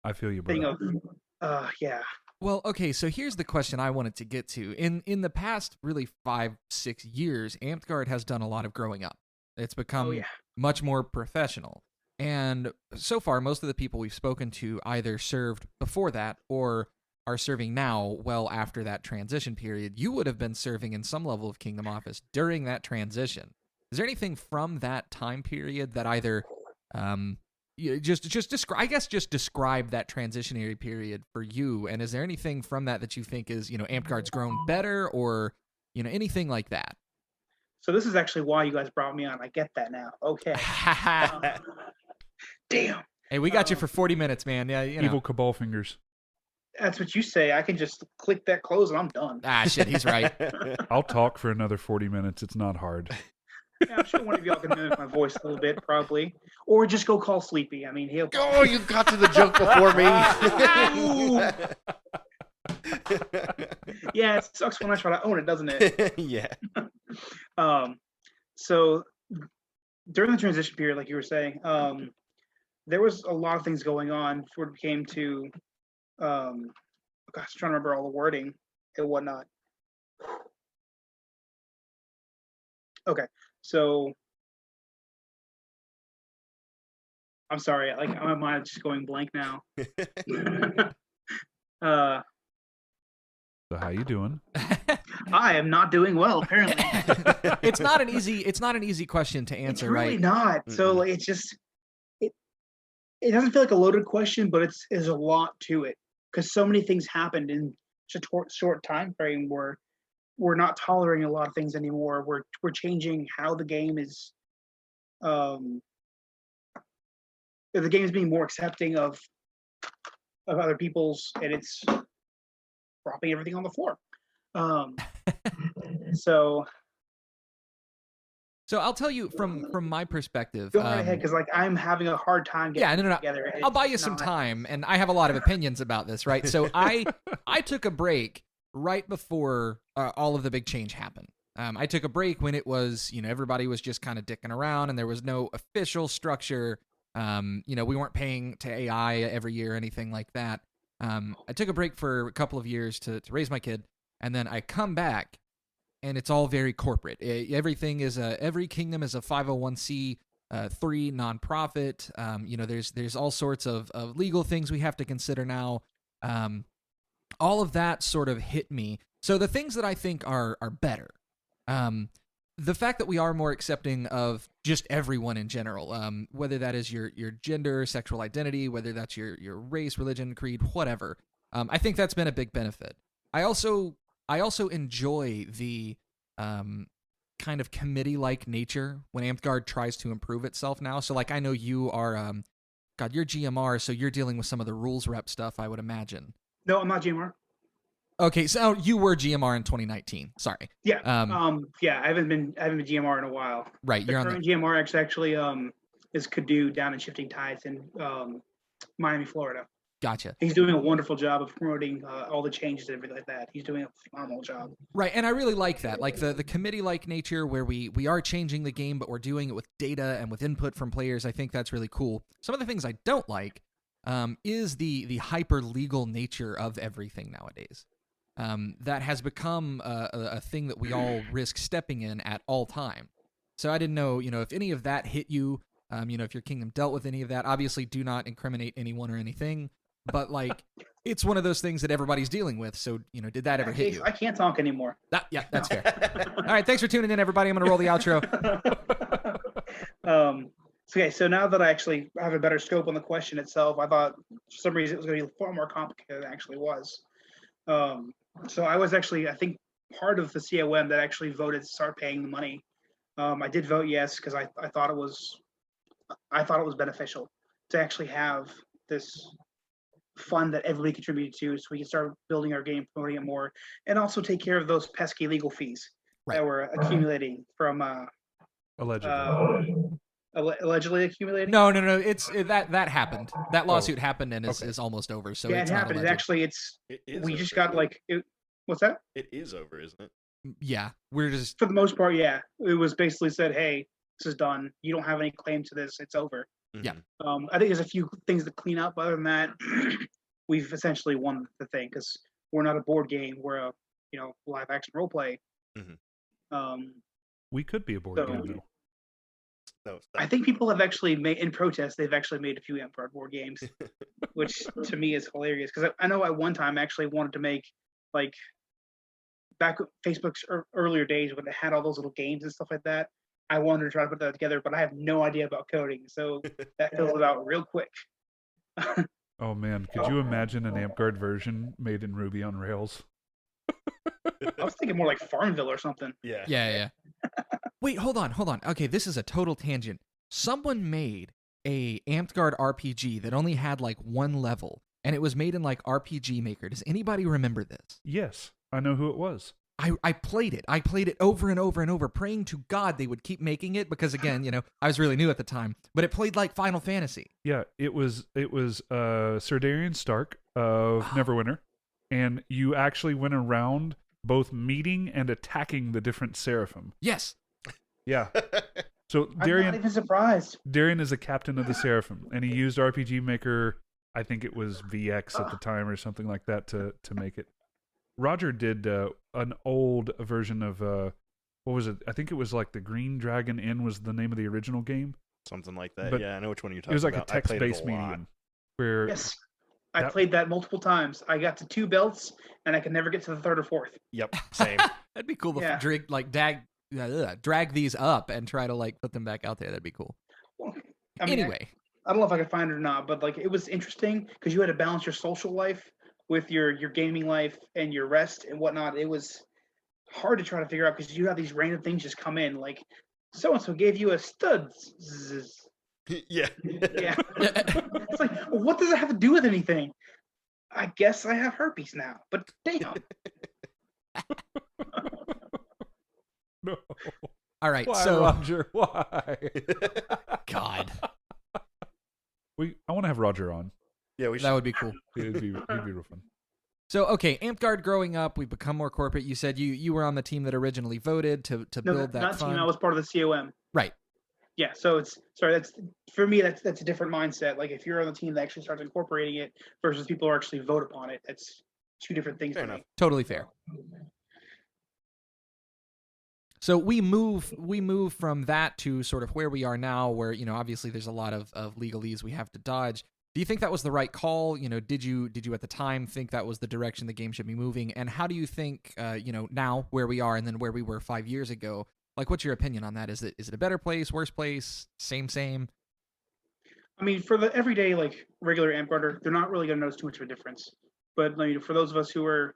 I feel you, thing brother. of Well, okay, so here's the question I wanted to get to. In the past, really 5-6 years, Amtgard has done a lot of growing up. It's become much more professional. And so far, most of the people we've spoken to either served before that or are serving now well after that transition period. You would have been serving in some level of Kingdom office during that transition. Is there anything from that time period that either just describe that transitionary period for you, and is there anything from that you think is Amtgard's grown better, or anything like that? So this is actually why you guys brought me on. I get that now. Okay. Damn. Hey, we got you for 40 minutes, man. Yeah, Evil Cabal fingers. That's what you say. I can just click that close and I'm done. Ah, shit, he's right. I'll talk for another 40 minutes. It's not hard. Yeah, I'm sure one of y'all can mimic my voice a little bit, probably. Or just go call Sleepy. I mean, he'll... Oh, you got to the joke before me. Yeah, it sucks when I try to own it, doesn't it? Yeah. So during the transition period, like you were saying, there was a lot of things going on before it came to, I'm trying to remember all the wording and whatnot. Okay, so I'm sorry, like my mind's just going blank now. So how you doing? I am not doing well, apparently. It's not an easy question to answer, it's really right? not. So like, it's just it doesn't feel like a loaded question, but there's a lot to it because so many things happened in such a short time frame where we're not tolerating a lot of things anymore. We're changing how the game is. The game is being more accepting of other people's, and it's dropping everything on the floor. So I'll tell you from my perspective. Go right ahead, because like I'm having a hard time getting together. I'll buy you some time, and I have a lot of opinions about this, right? So I took a break right before all of the big change happened. I took a break when it was, everybody was just kind of dicking around, and there was no official structure. We weren't paying to AI every year or anything like that. I took a break for a couple of years to raise my kid, and then I come back, and it's all very corporate. Everything is every kingdom is a 501c3 nonprofit. There's all sorts of legal things we have to consider now. All of that sort of hit me. So the things that I think are better, the fact that we are more accepting of just everyone in general, whether that is your gender, sexual identity, whether that's your race, religion, creed, whatever. I think that's been a big benefit. I also enjoy the kind of committee-like nature when Amtgard tries to improve itself now. So like I know you are you're GMR, so you're dealing with some of the rules rep stuff, I would imagine. No, I'm not GMR. Okay, so you were GMR in 2019. Sorry. Yeah. Yeah, I haven't been GMR in a while. Right, The you're on current GMR actually is Kadu down in Shifting Tides in Miami, Florida. Gotcha. He's doing a wonderful job of promoting all the changes and everything like that. He's doing a phenomenal job. Right, and I really like that, like the committee-like nature where we are changing the game, but we're doing it with data and with input from players. I think that's really cool. Some of the things I don't like is the hyper-legal nature of everything nowadays. That has become a thing that we all risk stepping in at all time. So I didn't know, if any of that hit you, if your kingdom dealt with any of that. Obviously, do not incriminate anyone or anything. But like, it's one of those things that everybody's dealing with. So, did that ever hit you? I can't talk anymore. Yeah, that's fair. All right, thanks for tuning in, everybody. I'm going to roll the outro. So now that I actually have a better scope on the question itself, I thought for some reason it was going to be far more complicated than it actually was. So I was actually, I think, part of the COM that actually voted to start paying the money. I did vote yes because I thought it was beneficial to actually have this fund that everybody contributed to, so we can start building our game, promoting it more, and also take care of those pesky legal fees that were accumulating from allegedly accumulating. No. It's that happened. That lawsuit happened and is almost over. So yeah, it's it not happened. alleged. We just got what's that? It is over, isn't it? Yeah, we're just for the most part. Yeah, it was basically said, "Hey, this is done. You don't have any claim to this. It's over." Yeah. I think there's a few things to clean up. Other than that, we've essentially won the thing because we're not a board game. We're a live action role play. Mm-hmm. We could be a board game though. No, I think people have actually made in protest. They've actually made a few Amtgard board games, which to me is hilarious because I know at one time I actually wanted to make like back Facebook's earlier days when it had all those little games and stuff like that. I wanted to try to put that together, but I have no idea about coding, so that fills it out real quick. Oh man, could you imagine an Amtgard version made in Ruby on Rails? I was thinking more like Farmville or something. Yeah. Wait, hold on. Okay, this is a total tangent. Someone made a Amtgard RPG that only had like one level, and it was made in like RPG Maker. Does anybody remember this? Yes, I know who it was. I played it. I played it over and over and over, praying to God they would keep making it because, again, I was really new at the time. But it played like Final Fantasy. Yeah, it was Sir Darian Stark of Neverwinter, and you actually went around both meeting and attacking the different Seraphim. Yes. Yeah. So I'm not even surprised. Darian is a captain of the Seraphim, and he used RPG Maker. I think it was VX at the time or something like that to make it. Roger did an old version of what was it? I think it was like the Green Dragon Inn was the name of the original game. Something like that. But yeah, I know which one you're talking about. It was like about. a text-based medium. Where yes, I played that multiple times. I got to 2 belts, and I could never get to the 3rd or 4th. Yep, same. That'd be cool to drag these up and try to like put them back out there. That'd be cool. Well, anyway, I don't know if I could find it or not, but like it was interesting because you had to balance your social life with your gaming life and your rest and whatnot. It was hard to try to figure out because you have these random things just come in, like so and so gave you a stud. Yeah. It's like, well, what does it have to do with anything? I guess I have herpes now, but damn. No. All right, why, so Roger, why? God, I want to have Roger on. Yeah, we should. that would be cool. It'd be real fun. So, okay, Amtgard growing up, we've become more corporate. You said you were on the team that originally voted to build that not fund. team. I was part of the COM. Right. Yeah, so that's for me. That's a different mindset. Like if you're on the team that actually starts incorporating it versus people who actually vote upon it, that's 2 different things. Fair for enough. me. Totally fair. So we move from that to sort of where we are now, where obviously there's a lot of legalese we have to dodge. Do you think that was the right call? Did you at the time think that was the direction the game should be moving? And how do you think now where we are and then where we were 5 years ago? Like, what's your opinion on that? Is it a better place, worse place, same? I mean, for the everyday like regular Amtgarder, they're not really going to notice too much of a difference. But for those of us who are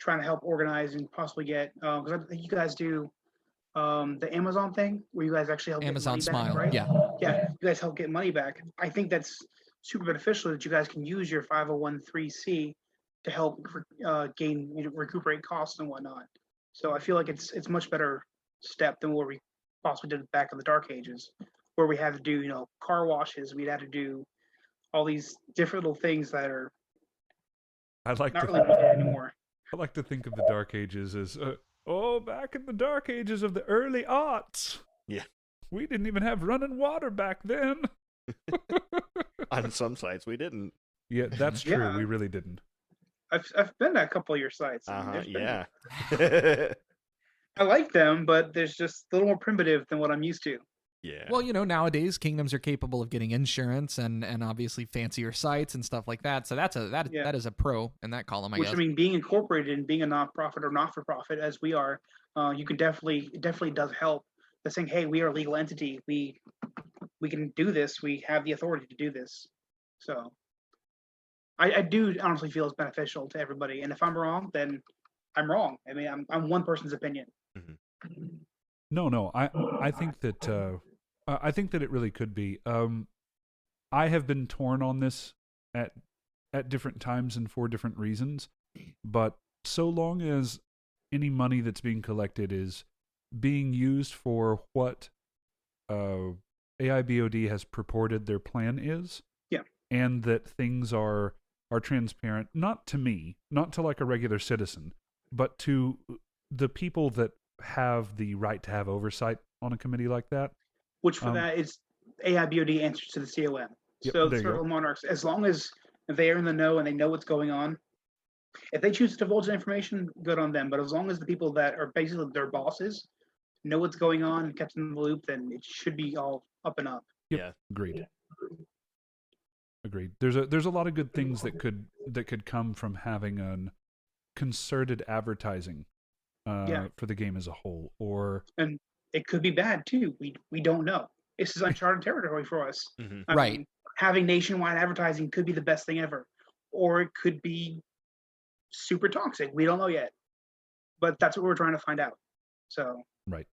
trying to help organize and possibly get because I think you guys do the Amazon thing where you guys actually help Amazon get money Smile, back, right? yeah. You guys help get money back. I think that's super beneficial that you guys can use your 501(c) to help recuperate costs and whatnot. So I feel like it's much better step than what we possibly did back in the Dark Ages, where we had to do car washes, we'd have to do all these different little things that are I'd like not to really needed anymore. I like to think of the Dark Ages as back in the Dark Ages of the early aughts. Yeah. We didn't even have running water back then. On some sites, we didn't. Yeah, that's true. Yeah. We really didn't. I've been to a couple of your sites. Yeah. I like them, but there's just a little more primitive than what I'm used to. Yeah. Well, nowadays kingdoms are capable of getting insurance and obviously fancier sites and stuff like that. So that is a pro in that column, I guess. Which, I mean, being incorporated and being a nonprofit or not-for-profit as we are, you can it definitely does help. The saying, hey, we are a legal entity. We can do this. We have the authority to do this. So I do honestly feel it's beneficial to everybody. And if I'm wrong, then I'm wrong. I mean, I'm one person's opinion. Mm-hmm. No. I think that I think that it really could be. I have been torn on this at different times and for different reasons, but so long as any money that's being collected is being used for what AIBOD has purported their plan is, and that things are transparent, not to me, not to like a regular citizen, but to the people that have the right to have oversight on a committee like that. Which for that is AIBOD answers to the COM. So the Circle of Monarchs, as long as they're in the know and they know what's going on, if they choose to divulge the information, good on them. But as long as the people that are basically their bosses know what's going on and kept in the loop, then it should be all up and up. Yep. Yeah, agreed. Agreed. There's a lot of good things that could come from having an concerted advertising for the game as a whole, and it could be bad too. We don't know. This is uncharted territory for us. Mm-hmm. I mean, having nationwide advertising could be the best thing ever, or it could be super toxic. We don't know yet, but that's what we're trying to find out. So right.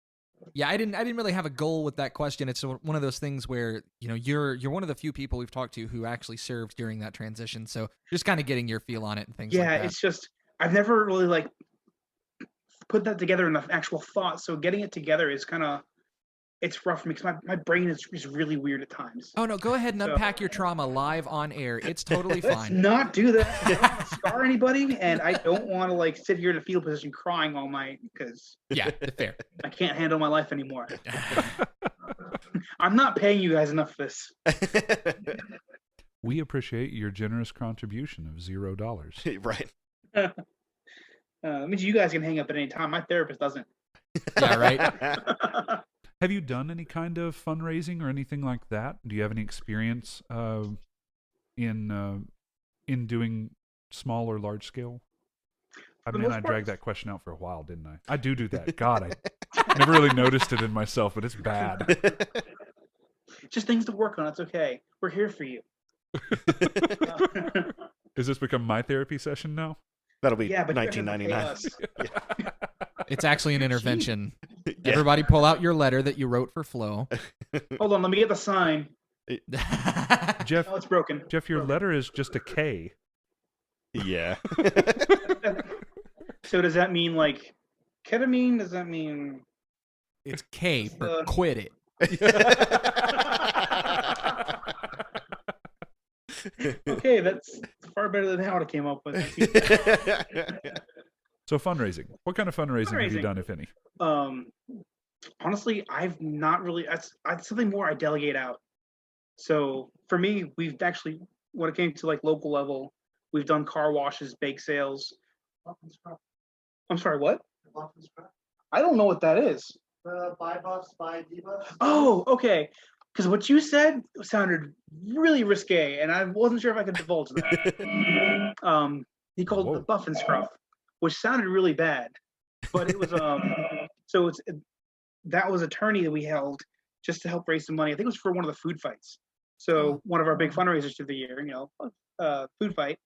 Yeah, I didn't really have a goal with that question. It's one of those things where you're one of the few people we've talked to who actually served during that transition. So just kind of getting your feel on it and things like that. Yeah, it's just I've never really put that together in an actual thought. So getting it together is it's rough for me because my brain is really weird at times. Oh no, go ahead and unpack your trauma live on air. It's totally fine. Let's not do that. I don't want to scar anybody, and I don't want to sit here in a fetal position crying all night because fair. I can't handle my life anymore. I'm not paying you guys enough for this. We appreciate your generous contribution of $0. Right. Means you guys can hang up at any time. My therapist doesn't. Yeah, right. Have you done any kind of fundraising or anything like that? Do you have any experience in doing small or large scale? I mean, I dragged that question out for a while, didn't I? I do that. God, I never really noticed it in myself, but it's bad. Just things to work on. It's okay. We're here for you. Has this become my therapy session now? That'll be $19.99. Yeah. It's actually an intervention. Yeah. Everybody pull out your letter that you wrote for Flo. Hold on, let me get the sign. Jeff, it's broken. Jeff, your letter is just a K. Yeah. So does that mean ketamine? Does that mean it's K for quit it? Okay, that's far better than how I came up with. So fundraising. What kind of fundraising have you done, if any? Honestly, I've not really. That's something more I delegate out. So for me, we've actually, when it came to local level, we've done car washes, bake sales. I'm sorry, what? I don't know what that is. Buy buffs, buy debuffs. Oh, okay. Because what you said sounded really risque, and I wasn't sure if I could divulge that. He called it the buff and scruff, which sounded really bad, but it was that was a tourney that we held just to help raise some money. I think it was for one of the food fights. So one of our big fundraisers through the year, food fight.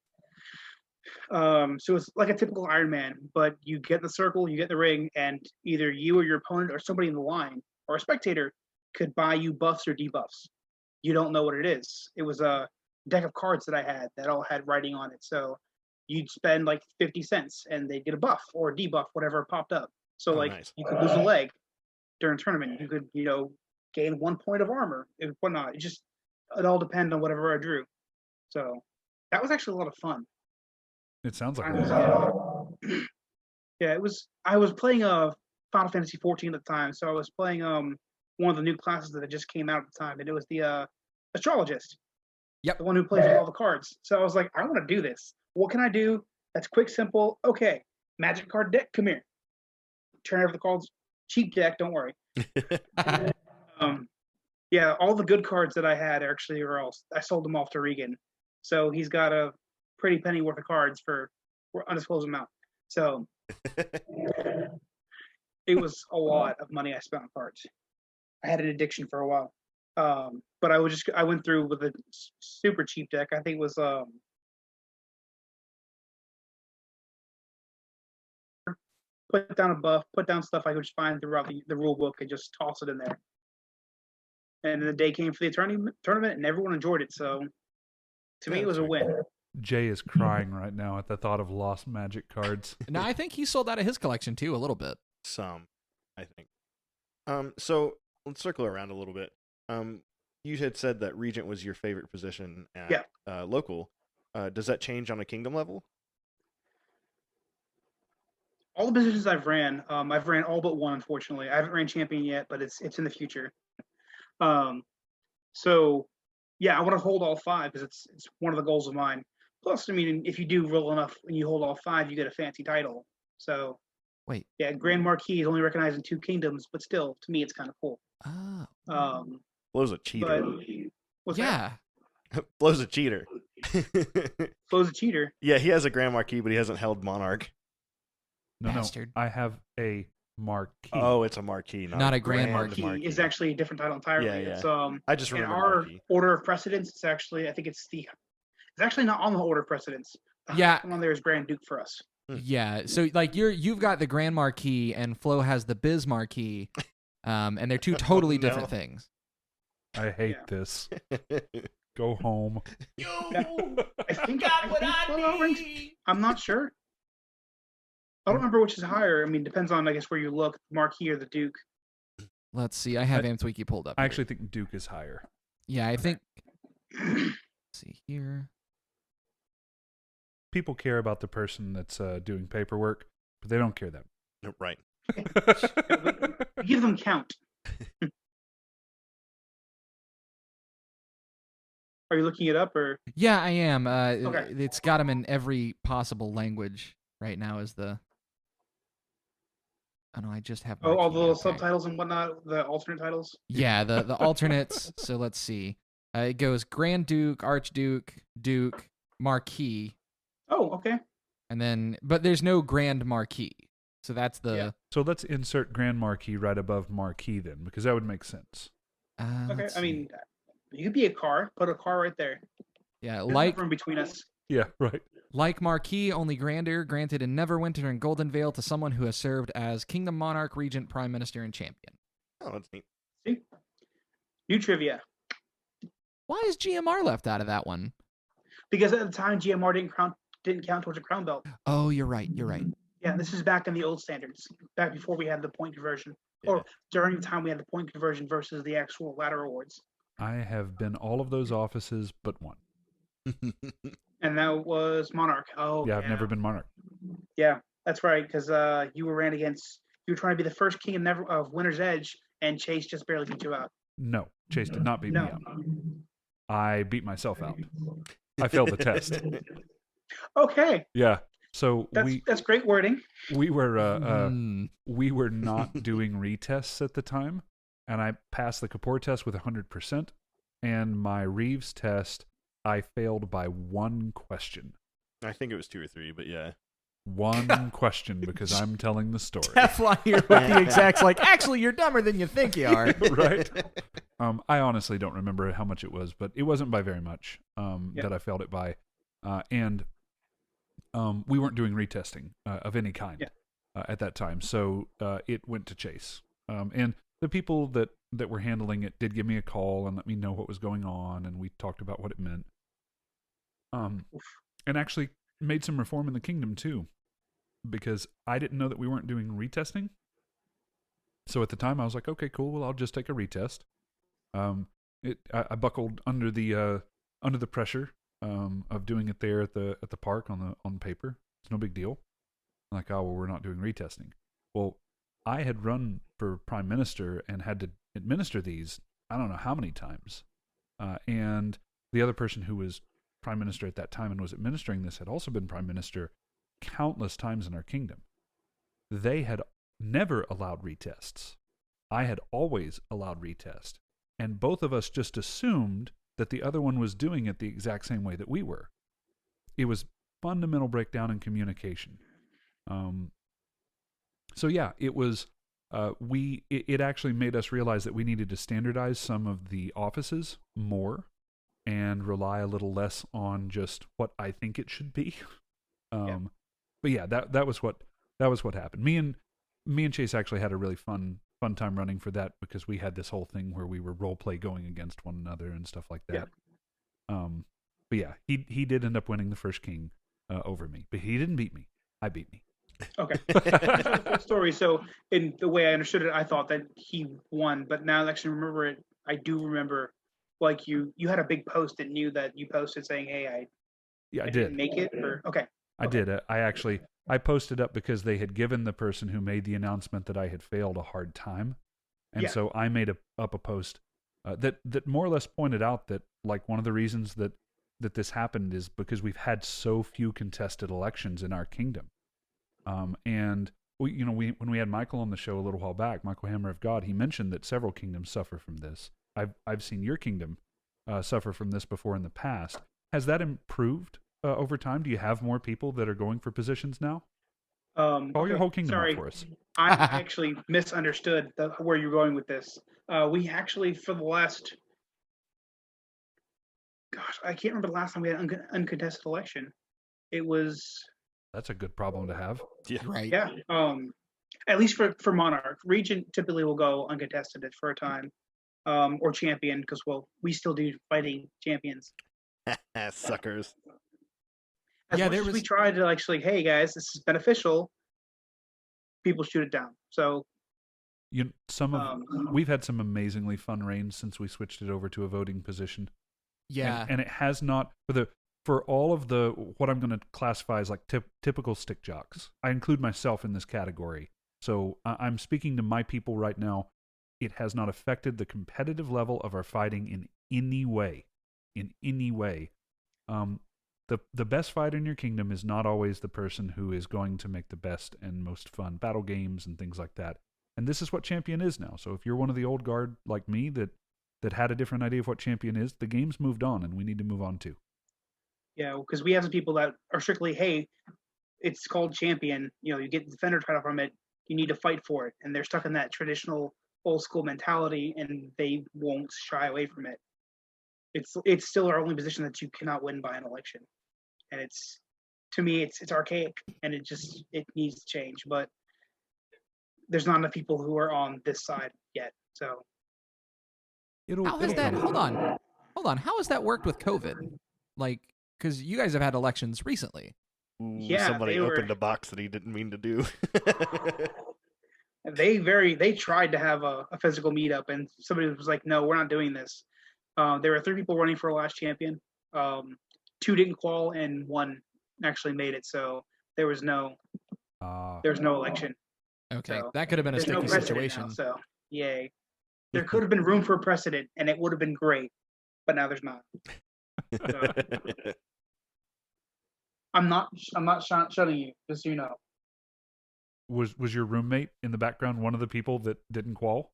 So it's like a typical Iron Man, but you get in the circle, you get in the ring, and either you or your opponent or somebody in the line or a spectator could buy you buffs or debuffs. You don't know what it is. It was a deck of cards that I had that all had writing on it. So you'd spend like 50 cents and they'd get a buff or a debuff, whatever popped up. So nice. you could lose a leg during a tournament. You could, gain 1 point of armor and whatnot. It all depended on whatever I drew. So that was actually a lot of fun. It sounds like it. Yeah, it was. I was playing Final Fantasy 14 at the time, so I was playing one of the new classes that had just came out at the time, and it was the astrologist. Yep. The one who plays with all the cards. So I was like, I want to do this. What can I do? That's quick, simple. Okay, magic card deck. Come here. Turn over the cards. Cheap deck. Don't worry. Yeah, all the good cards that I had actually I sold them off to Regan. So he's got a pretty penny worth of cards for undisclosed amount. So it was a lot of money I spent on cards. I had an addiction for a while. But I went through with a super cheap deck. I think it was put down a buff, put down stuff I could just find throughout the rule book and just toss it in there. And the day came for the tournament and everyone enjoyed it. So to me, it was a win. Jay is crying right now at the thought of lost Magic cards. No, I think he sold out of his collection too, a little bit. Some, I think. So let's circle around a little bit. You had said that Regent was your favorite position at local. Does that change on a kingdom level? All the positions I've ran all but one, unfortunately. I haven't ran champion yet, but it's in the future. So yeah, I want to hold all five because it's one of the goals of mine. Plus, I mean, if you do roll enough and you hold all five, you get a fancy title. So wait, yeah, Grand Marquis is only recognized in 2 kingdoms, but still, to me, it's kind of cool. Oh. Flo's a cheater. Yeah. Flo's a cheater. Flo's a cheater. Yeah, he has a Grand Marquis, but he hasn't held Monarch. Bastard. No, I have a Marquis. Oh, it's a Marquis, not a Grand Marquis. Is actually a different title entirely. Yeah, yeah. It's, I just remember in our Marquis. order of precedence, it's actually, I think it's actually not on the order of precedence. Yeah. One there is Grand Duke for us. Yeah, so like you've got the Grand Marquis and Flo has the Biz Marquis, and they're two totally different things. I hate this. Go home. I think I'm not sure. I don't remember which is higher. I mean, depends on, I guess, where you look, Marquis or the Duke. Let's see. I have Amtwiki pulled up. I actually think Duke is higher. Yeah, I think. Let's see here. People care about the person that's doing paperwork, but they don't care that. Right. We give them count. Are you looking it up or? Yeah, I am. Okay. It's got them in every possible language right now. Is the? Oh no, I just have. All the little okay. subtitles and whatnot, the alternate titles. Yeah, the alternates. So let's see. It goes Grand Duke, Archduke, Duke, Marquis. Oh, okay. And then, but there's no Grand Marquis. So that's the. Yeah. So let's insert Grand Marquis right above Marquis then, because that would make sense. Okay, I mean, you could be a car. Put a car right there. Yeah, There's like no room between us. Yeah, right. Like Marquis, only grandeur, granted in Neverwinter and Golden Vale to someone who has served as Kingdom Monarch, Regent, Prime Minister, and Champion. Oh, that's neat. See? New trivia. Why is GMR left out of that one? Because at the time, GMR didn't count towards a crown belt. Oh, you're right. You're right. Yeah, this is back in the old standards, back before we had the point conversion, or during the time we had the point conversion versus the actual ladder awards. I have been all of those offices but one. And that was Monarch. Oh, yeah, I've never been Monarch. Yeah, that's right, because you were trying to be the first king of Winter's Edge, and Chase just barely beat you out. No, Chase did not beat me out. I beat myself out. I failed the test. Okay. Yeah. So that's great wording. We were we were not doing retests at the time, and I passed the Kapoor test with 100%, and my Reeves test I failed by 1 question. I think it was 2 or 3, but yeah. 1 question because I'm telling the story. Teflon here with the exacts like, actually, you're dumber than you think you are. Right? I honestly don't remember how much it was, but it wasn't by very much that I failed it by. And we weren't doing retesting of any kind Yeah. at that time. So it went to Chase. And the people that were handling it did give me a call and let me know what was going on, and we talked about what it meant. And actually made some reform in the kingdom too, because I didn't know that we weren't doing retesting. So at the time I was like, okay, cool. Well, I'll just take a retest. I buckled under the pressure of doing it there at the park on paper. It's no big deal. I'm like, oh well, we're not doing retesting. Well, I had run for prime minister and had to administer these I don't know how many times, and the other person who was prime minister at that time and was administering this had also been prime minister countless times in our kingdom. They had never allowed retests. I had always allowed retest. And both of us just assumed that the other one was doing it the exact same way that we were. It was fundamental breakdown in communication. So yeah, it was, it actually made us realize that we needed to standardize some of the offices more and rely a little less on just what I think it should be. But yeah, that was what happened. Me and Chase actually had a really fun time running for that, because we had this whole thing where we were role play going against one another and stuff like that. Yeah. But yeah, he did end up winning the first king over me, but he didn't beat me. I beat me. Okay. That's a full story. So in the way I understood it, I thought that he won, but now I actually remember it. I do remember, like you had a big post that knew that you posted saying, "Hey, I did didn't make it." Or okay. I did. I posted up because they had given the person who made the announcement that I had failed a hard time. And so I made up a post that more or less pointed out that, like, one of the reasons that this happened is because we've had so few contested elections in our kingdom. And when we had Michael on the show a little while back, Michael Hammer of God, he mentioned that several kingdoms suffer from this. I've seen your kingdom suffer from this before in the past. Has that improved over time? Do you have more people that are going for positions now? Call your whole kingdom out for us. I actually misunderstood where you're going with this. We actually, for the last, I can't remember the last time we had an uncontested election. It was. That's a good problem to have. Yeah. Right. Yeah. At least for Monarch, Region typically will go uncontested for a time, or champion, because we still do fighting champions. Suckers. As much as we tried to actually, hey guys, this is beneficial, people shoot it down. So we've had some amazingly fun reigns since we switched it over to a voting position. Yeah. And it has not for all of the what I'm going to classify as like typical stick jocks. I include myself in this category. So I'm speaking to my people right now. It has not affected the competitive level of our fighting in any way. In any way. The best fighter in your kingdom is not always the person who is going to make the best and most fun battle games and things like that. And this is what champion is now. So if you're one of the old guard like me that had a different idea of what champion is, the game's moved on and we need to move on too. Yeah, because we have some people that are strictly, hey, it's called champion. You get the defender title from it. You need to fight for it. And they're stuck in that traditional old school mentality and they won't shy away from it. It's still our only position that you cannot win by an election. And to me, it's archaic and it needs to change. But there's not enough people who are on this side yet. So how has that? Hold on. How has that worked with COVID? Like, because you guys have had elections recently. Yeah, somebody opened a box that he didn't mean to do. They tried to have a physical meetup, and somebody was like, "No, we're not doing this." There were 3 people running for a last champion. 2 didn't qual, and 1 actually made it. So there was no election. Okay, so that could have been a sticky situation. Now, so yay, there could have been room for a precedent, and it would have been great, but now there's not. So, I'm not shutting you, just so you know. Was your roommate in the background one of the people that didn't qual?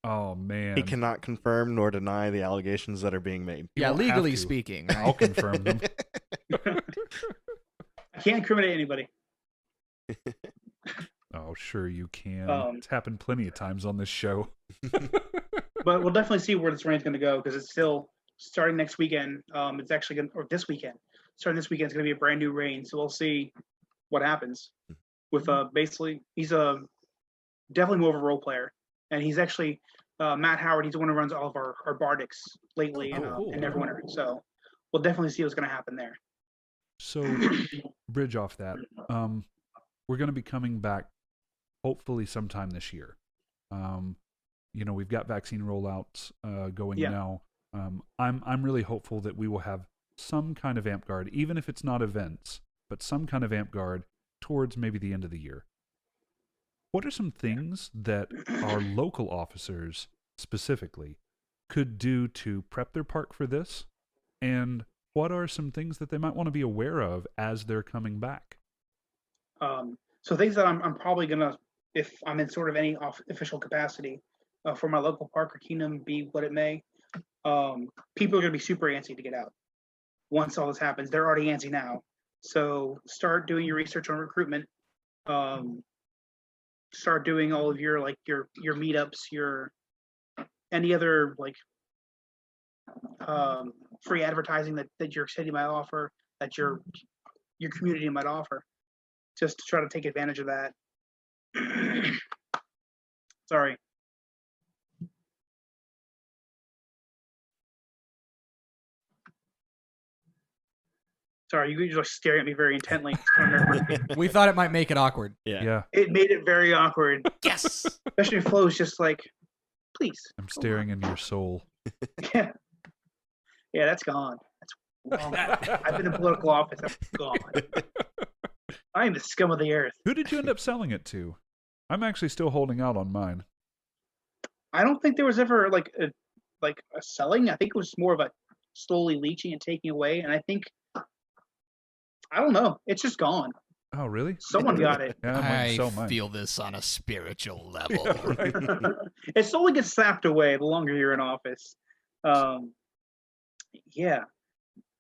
Oh man, he cannot confirm nor deny the allegations that are being made. Yeah, legally speaking, right? I'll confirm them. I can't incriminate anybody. Oh, sure you can. It's happened plenty of times on this show. But we'll definitely see where this reign's going to go, because it's still starting next weekend. It's actually or this weekend. starting this weekend, it's going to be a brand new reign. So we'll see what happens. With basically, he's definitely more of a role player, and he's actually Matt Howard. He's the one who runs all of our bardics lately in Neverwinter. So we'll definitely see what's going to happen there. So, bridge off that. We're going to be coming back hopefully sometime this year. We've got vaccine rollouts going now. I'm really hopeful that we will have some kind of Amtgard, even if it's not events, but some kind of Amtgard towards maybe the end of the year. What are some things that our local officers specifically could do to prep their park for this? And what are some things that they might want to be aware of as they're coming back? So things that I'm probably going to, if I'm in sort of any official capacity for my local park or kingdom, be what it may, people are going to be super antsy to get out. Once all this happens, they're already antsy now. So start doing your research on recruitment. Start doing all of your meetups, your any other free advertising that your city might offer, that your community might offer, just to try to take advantage of that. Sorry. Sorry, you were just staring at me very intently. We thought it might make it awkward. Yeah. It made it very awkward. Yes. Especially if Flo's just like, please. I'm staring into your soul. Yeah. Yeah, that's gone. That's gone. I've been in political office. That's gone. I am the scum of the earth. Who did you end up selling it to? I'm actually still holding out on mine. I don't think there was ever a selling. I think it was more of a slowly leeching and taking away. And I think, I don't know. It's just gone. Oh, really? Someone got it. Yeah, I feel this on a spiritual level. Yeah, right. It slowly gets sapped away the longer you're in office. Yeah.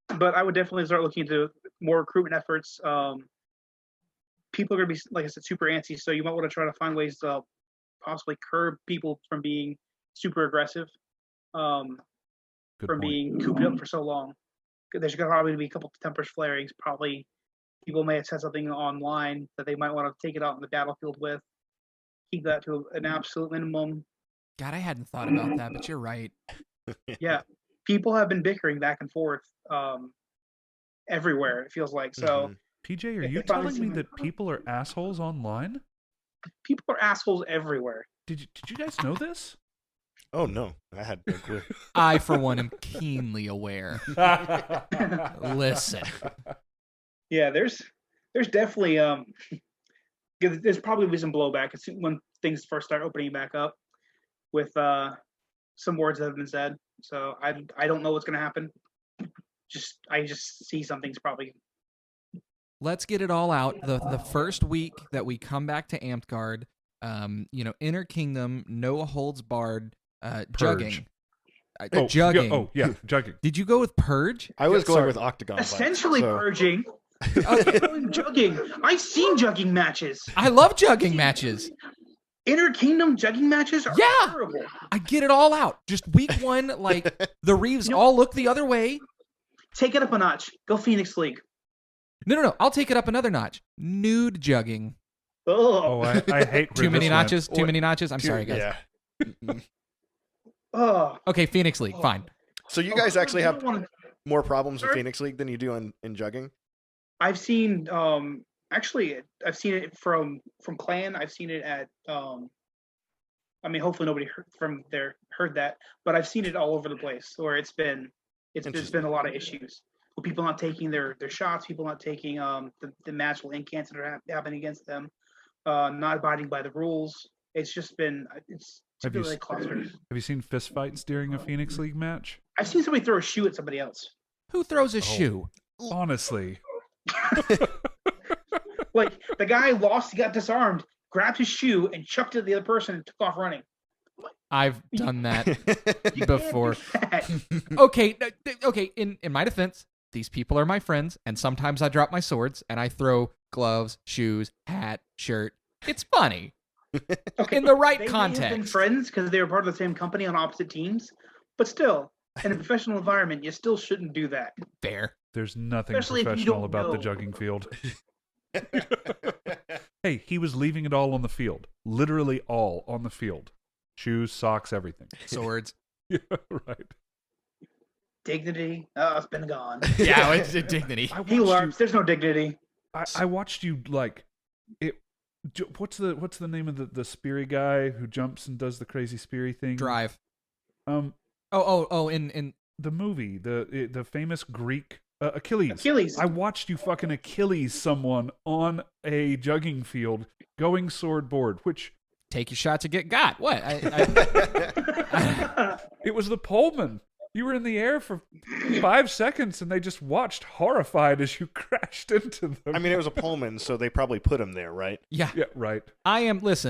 But I would definitely start looking into more recruitment efforts. People are going to be, like I said, super antsy. So you might want to try to find ways to possibly curb people from being super aggressive, being cooped up for so long. There's going to probably be a couple of tempers flarings. Probably people may have said something online that they might want to take it out in the battlefield with. Keep that to an absolute minimum. God, I hadn't thought about that, but you're right. Yeah. People have been bickering back and forth everywhere, it feels like. So, PJ, are you telling me that people are assholes online? People are assholes everywhere. Did you guys know this? Oh, no. I had no clue. I, for one, am keenly aware. Listen. Yeah, there's definitely there's probably some blowback when things first start opening back up with some words that have been said. So I don't know what's going to happen. I just see something's probably. Let's get it all out. The first week that we come back to Amtgard, Inner Kingdom, no holds barred, jugging. Jugging. Yeah, jugging. Did you go with purge? I was going with octagon. Essentially purging. Jugging. I've seen jugging matches. I love jugging matches. Inner Kingdom jugging matches are terrible. I get it all out. Just week one, the Reeves all look the other way. Take it up a notch. Go Phoenix League. No. I'll take it up another notch. Nude jugging. Oh, I hate too many notches. Too many notches. I'm sorry, guys. Yeah. Okay, Phoenix League. Fine. So you guys actually have more problems with Phoenix League than you do in jugging? I've seen I've seen it from Clan. I've seen it at hopefully nobody heard that, but I've seen it all over the place where it's been a lot of issues with people not taking their shots, people not taking the magical incants that are happening against them, not abiding by the rules. It's just been really clustered. Have you seen fist fights during a Phoenix League match? I've seen somebody throw a shoe at somebody else. Who throws a shoe? Honestly. Like the guy lost, he got disarmed, grabbed his shoe and chucked it at the other person and took off running. I've done that before. Okay. In my defense, these people are my friends, and sometimes I drop my swords and I throw gloves, shoes, hat, shirt. It's funny. Okay, in the right context. They have been friends because they were part of the same company on opposite teams, but still, in a professional environment, you still shouldn't do that. Fair. There's nothing Especially if you professional don't about the know. jugging field. Hey, he was leaving it all on the field. Literally all on the field. Shoes, socks, everything. Swords. Yeah, right. Dignity, oh, it's been gone. Yeah, it's a dignity. I watched He you, learns. There's no dignity. I watched you like it. What's the name of the speary guy who jumps and does the crazy speary thing? Drive. Oh, In the movie, the famous Greek Achilles. Achilles. I watched you fucking Achilles someone on a jugging field going sword board, which take your shot to get got. What? it was the poleman. You were in the air for 5 seconds, and they just watched horrified as you crashed into them. I mean, it was a Pullman, so they probably put him there, right? Yeah. Yeah, right. I am Those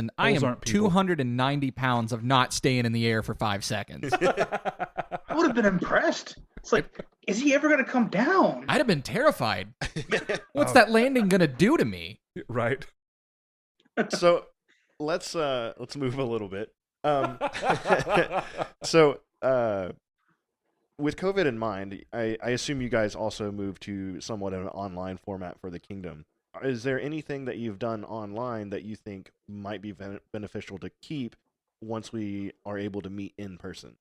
290 pounds of not staying in the air for 5 seconds. I would have been impressed. It's like, is he ever going to come down? I'd have been terrified. What's that landing gonna do to me? Right. So let's move a little bit. So with COVID in mind, I assume you guys also moved to somewhat of an online format for the kingdom. Is there anything that you've done online that you think might be beneficial to keep once we are able to meet in person?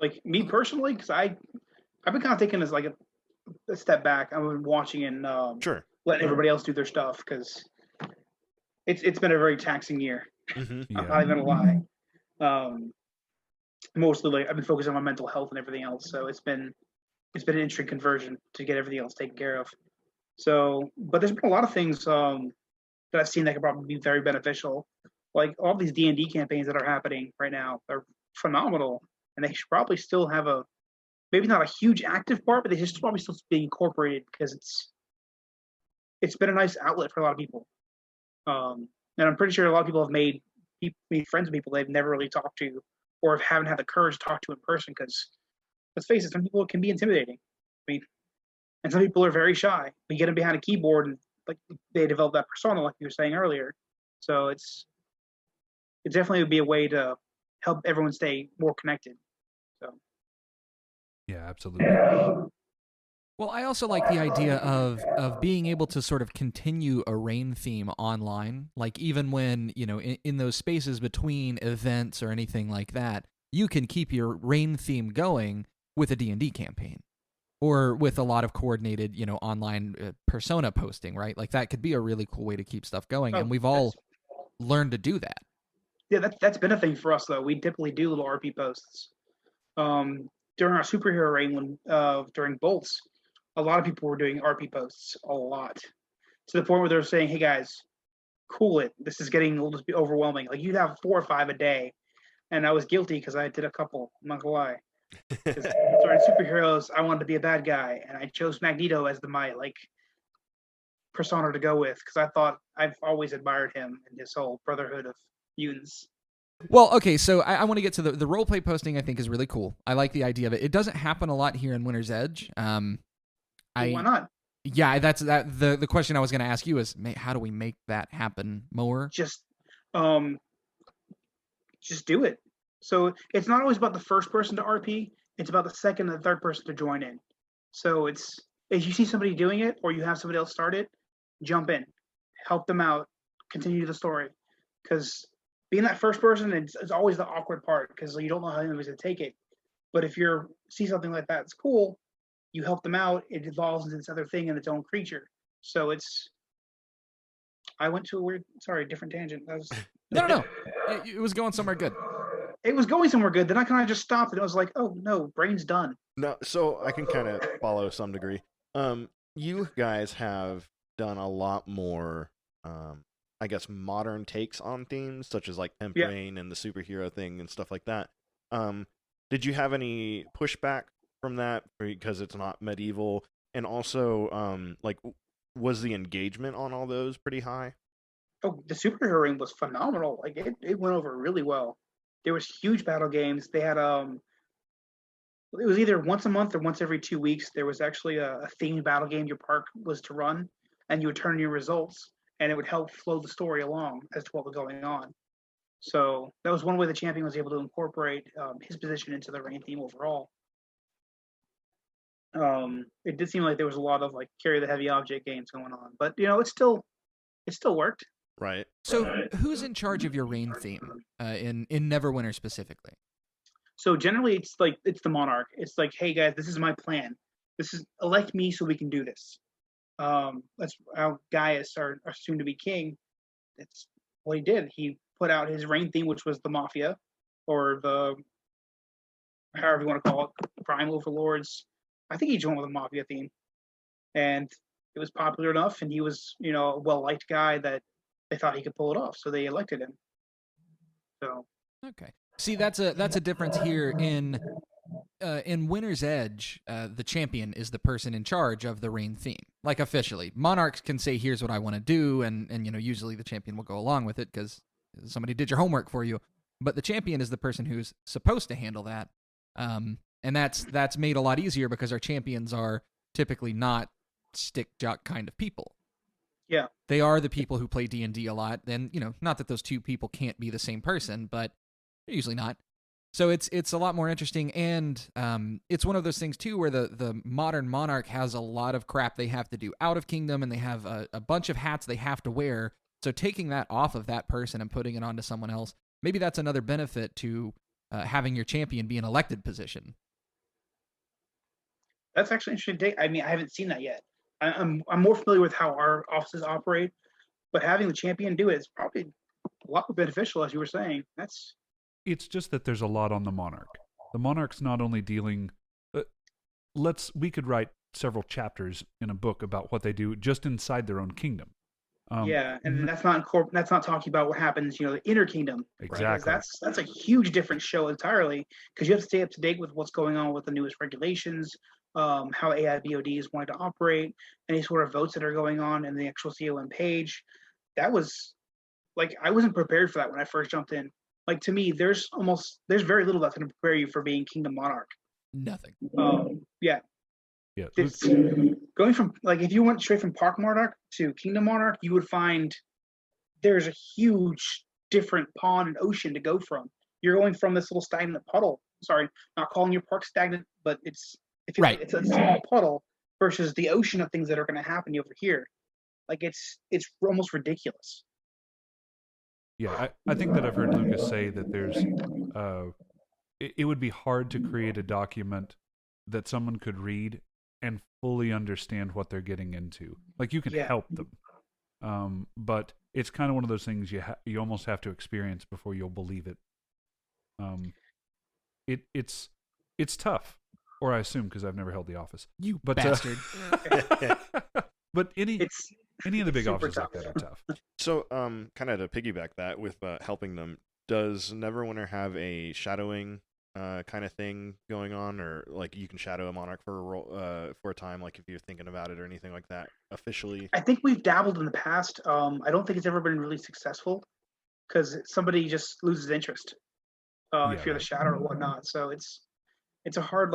Like me personally, because I've been kind of taking this like a step back. I've been watching and Sure. letting everybody else do their stuff because it's been a very taxing year. Mm-hmm. I'm not even gonna lie. Mostly like I've been focused on my mental health and everything else, so it's been an interesting conversion to get everything else taken care of. So, but there's been a lot of things that I've seen that could probably be very beneficial. Like all these D&D campaigns that are happening right now are phenomenal, and they should probably still have maybe not a huge active part, but they should probably still be incorporated because it's been a nice outlet for a lot of people. And I'm pretty sure a lot of people have made friends with people they've never really talked to or haven't had the courage to talk to in person because, let's face it, some people can be intimidating. I mean, and some people are very shy. We get them behind a keyboard and like they develop that persona, like you were saying earlier. So it definitely would be a way to help everyone stay more connected. So Yeah, absolutely. Well, I also like the idea of being able to sort of continue a rain theme online, like even when, in those spaces between events or anything like that, you can keep your rain theme going with a D&D campaign or with a lot of coordinated, online persona posting, right? Like that could be a really cool way to keep stuff going, and we've all learned to do that. Yeah, that's been a thing for us though. We typically do little RP posts. During our superhero rain during Bolts, a lot of people were doing RP posts a lot, to the point where they're saying, "Hey guys, cool it. This is getting a little bit overwhelming. Like you'd have 4 or 5 a day," and I was guilty because I did a couple. I'm not gonna lie. Because during superheroes, I wanted to be a bad guy, and I chose Magneto as my persona to go with because I thought I've always admired him and his whole brotherhood of mutants. Well, okay, so I want to get to the roleplay posting. I think is really cool. I like the idea of it. It doesn't happen a lot here in Winter's Edge. Why not? Yeah, that's the question I was going to ask you is how do we make that happen more? Just do it. So it's not always about the first person to RP. It's about the second and third person to join in. So it's if you see somebody doing it or you have somebody else start it, jump in, help them out, continue the story. Because being that first person is always the awkward part because you don't know how anybody's going to take it. But if you see something like that, it's cool. You help them out, it evolves into this other thing in its own creature. So I went to a different tangent. That was No. It was going somewhere good. It was going somewhere good. Then I kind of just stopped and I was like, oh no, brain's done. No, so I can kind of follow some degree. You guys have done a lot more, I guess, modern takes on themes, such as like Pimp Rain and the superhero thing and stuff like that. Did you have any pushback from that because it's not medieval? And also, was the engagement on all those pretty high? Oh, the superhero ring was phenomenal. Like it went over really well. There was huge battle games. They had it was either once a month or once every 2 weeks. There was actually a themed battle game your park was to run, and you would turn in your results, and it would help flow the story along as to what was going on. So that was one way the champion was able to incorporate his position into the rain theme overall. It did seem like there was a lot of like carry the heavy object games going on, but it still worked. Right. So, who's in charge of your reign theme in Neverwinter specifically? So generally, it's the monarch. It's like, hey guys, this is my plan. This is elect me so we can do this. That's how Gaius, our soon-to-be king. It's what he did. He put out his reign theme, which was the mafia, or the however you want to call it, crime overlords. I think he joined with the mafia theme, and it was popular enough, and he was a well-liked guy that they thought he could pull it off, so they elected him. So okay. See, that's a difference here in Winter's Edge. The champion is the person in charge of the reign theme, like officially. Monarchs can say, "Here's what I want to do," and usually the champion will go along with it because somebody did your homework for you. But the champion is the person who's supposed to handle that, and that's made a lot easier because our champions are typically not stick jock kind of people. Yeah, they are the people who play D&D a lot. And not that those two people can't be the same person, but usually not. So it's a lot more interesting, and it's one of those things too where the modern monarch has a lot of crap they have to do out of kingdom, and they have a bunch of hats they have to wear. So taking that off of that person and putting it onto someone else, maybe that's another benefit to having your champion be an elected position. That's actually interesting. I mean, I haven't seen that yet. I'm more familiar with how our offices operate, but having the champion do it is probably a lot more beneficial, as you were saying. It's just that there's a lot on the monarch. The monarch's not only dealing. We could write several chapters in a book about what they do just inside their own kingdom. And that's not talking about what happens, the inner kingdom. Exactly. Right? That's a huge different show entirely, because you have to stay up to date with what's going on with the newest regulations, how AIBOD is wanting to operate, any sort of votes that are going on in the actual COM page. That was like, I wasn't prepared for that when I first jumped in. Like, to me, there's very little that's going to prepare you for being Kingdom Monarch. Nothing. Yeah. It's going from, like, if you went straight from Park Monarch to Kingdom Monarch, you would find there's a huge different pond and ocean to go from. You're going from this little stagnant puddle. Sorry, not calling your park stagnant, but it's a small puddle versus the ocean of things that are going to happen over here. Like, it's almost ridiculous. Yeah, I think that I've heard Lucas say that there's it would be hard to create a document that someone could read and fully understand what they're getting into. Like, you can help them, but it's kind of one of those things you almost have to experience before you'll believe it. It's tough, or I assume, because I've never held the office. You bastard. But any of the big offices tough. like that are tough. So, kind of to piggyback that with helping them, does Neverwinter have a shadowing kind of thing going on, or like you can shadow a monarch for a time, like if you're thinking about it or anything like that officially? I think we've dabbled in the past. I don't think it's ever been really successful because somebody just loses interest if you're the shadow or whatnot. So it's a hard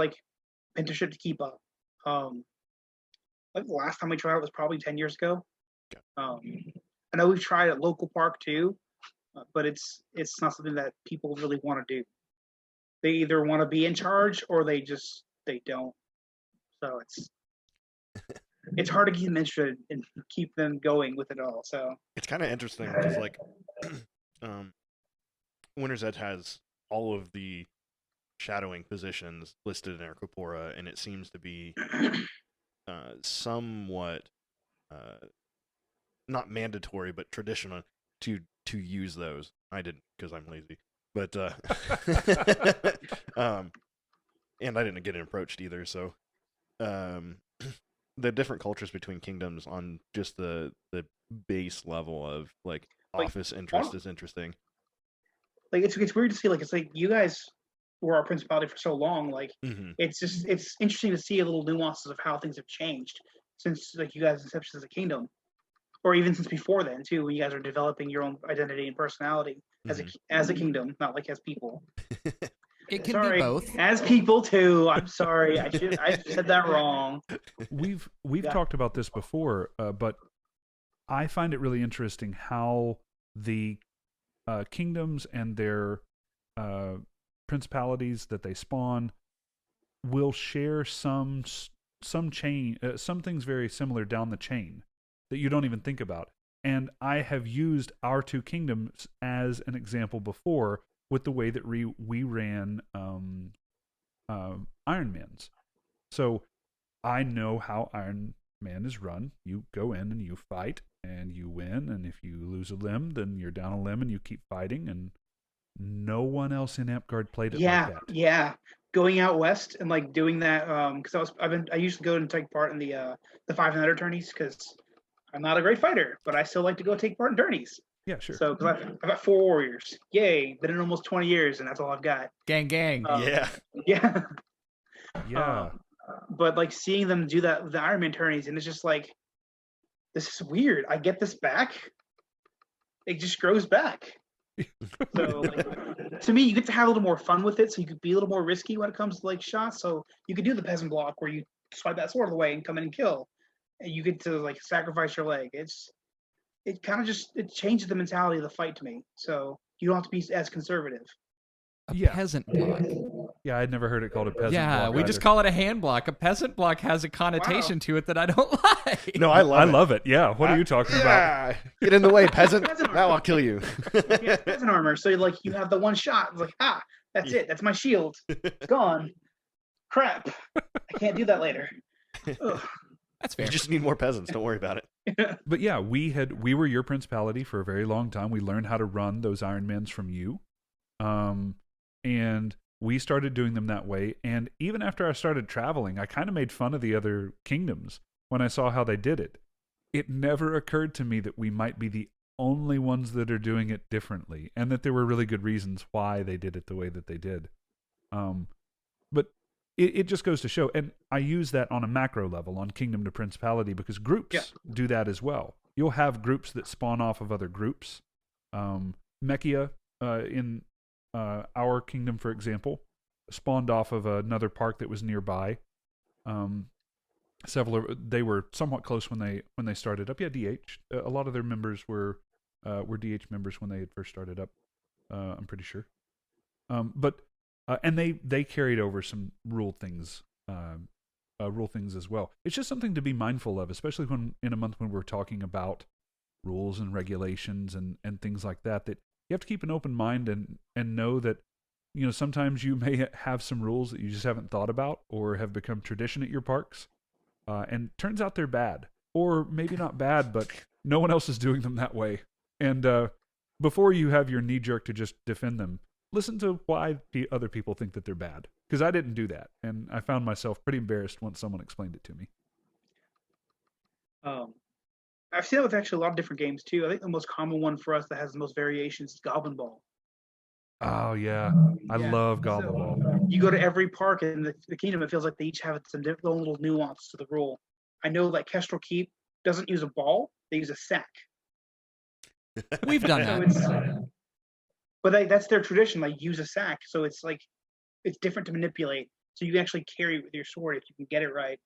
mentorship to keep up. Like the last time we tried it was probably 10 years ago. Okay. I know we've tried at local park too, but it's not something that people really want to do. They either want to be in charge or they don't. So it's hard to keep them interested and keep them going with it all. So it's kind of interesting because Winter's Edge has all of the shadowing positions listed in their corpora, and it seems to be somewhat not mandatory but traditional to use those. I didn't, because I'm lazy, but and I didn't get approached either. So the different cultures between kingdoms on just the base level of office interest is interesting. It's weird to see, it's like you guys were our principality for so long. It's interesting to see a little nuances of how things have changed since you guys' inception as a kingdom, or even since before then too, when you guys are developing your own identity and personality as a kingdom, not as people. It can be both. As people too. I'm sorry, I said that wrong. We've talked about this before, but I find it really interesting how the kingdoms and their principalities that they spawn will share some some chain, some things very similar down the chain that you don't even think about. And I have used our two kingdoms as an example before with the way that we ran Iron Man's. So I know how Iron Man is run. You go in and you fight and you win, and if you lose a limb, then you're down a limb and you keep fighting. And no one else in Amtgard played it like that. Yeah. Going out west and like doing that, because I used to go and take part in the 500 tourneys because I'm not a great fighter, but I still like to go take part in tourneys. Yeah, sure. So because I've got 4 warriors, yay! Been in almost 20 years, and that's all I've got. Gang. Yeah. Yeah. But like seeing them do that with the Iron Man tourneys, and it's just like, this is weird. I get this back. It just grows back. So like, to me, you get to have a little more fun with it, so you could be a little more risky when it comes to like shots. So you could do the peasant block where you swipe that sword away and come in and kill, and you get to like sacrifice your leg. It kind of just changes the mentality of the fight to me. So you don't have to be as conservative. Peasant block. Yeah, I'd never heard it called a peasant block. Yeah, we just call it a hand block. A peasant block has a connotation to it that I don't like. No, I love it. Yeah, what are you talking about? Get in the way, peasant. Now I'll kill you. Yeah, peasant armor. So like you have the one shot. It's like, that's it. That's my shield. It's gone. Crap. I can't do that later. Ugh. That's fair. You just need more peasants. Don't worry about it. But yeah, we were your principality for a very long time. We learned how to run those Iron Mans from you. And we started doing them that way. And even after I started traveling, I kind of made fun of the other kingdoms when I saw how they did it. It never occurred to me that we might be the only ones that are doing it differently, and that there were really good reasons why they did it the way that they did. But it just goes to show, and I use that on a macro level, on kingdom to principality, because groups do that as well. You'll have groups that spawn off of other groups. Mechia in our kingdom, for example, spawned off of another park that was nearby. They were somewhat close when they started up. Yeah, DH. A lot of their members were DH members when they had first started up. I'm pretty sure. And they carried over some rule things as well. It's just something to be mindful of, especially when in a month when we're talking about rules and regulations and things like that. That you have to keep an open mind and know that, you know, sometimes you may have some rules that you just haven't thought about or have become tradition at your parks, and turns out they're bad, or maybe not bad, but no one else is doing them that way. And before you have your knee jerk to just defend them, listen to why the other people think that they're bad, because I didn't do that, and I found myself pretty embarrassed once someone explained it to me. I've seen it with actually a lot of different games too. I think the most common one for us that has the most variations is Goblin Ball. Oh yeah, I love Goblin Ball. You go to every park in the kingdom, it feels like they each have some different little nuance to the rule. I know like Kestrel Keep doesn't use a ball; they use a sack. We've done that. But that's their tradition. Like use a sack, so it's like it's different to manipulate. So you can actually carry it with your sword if you can get it right.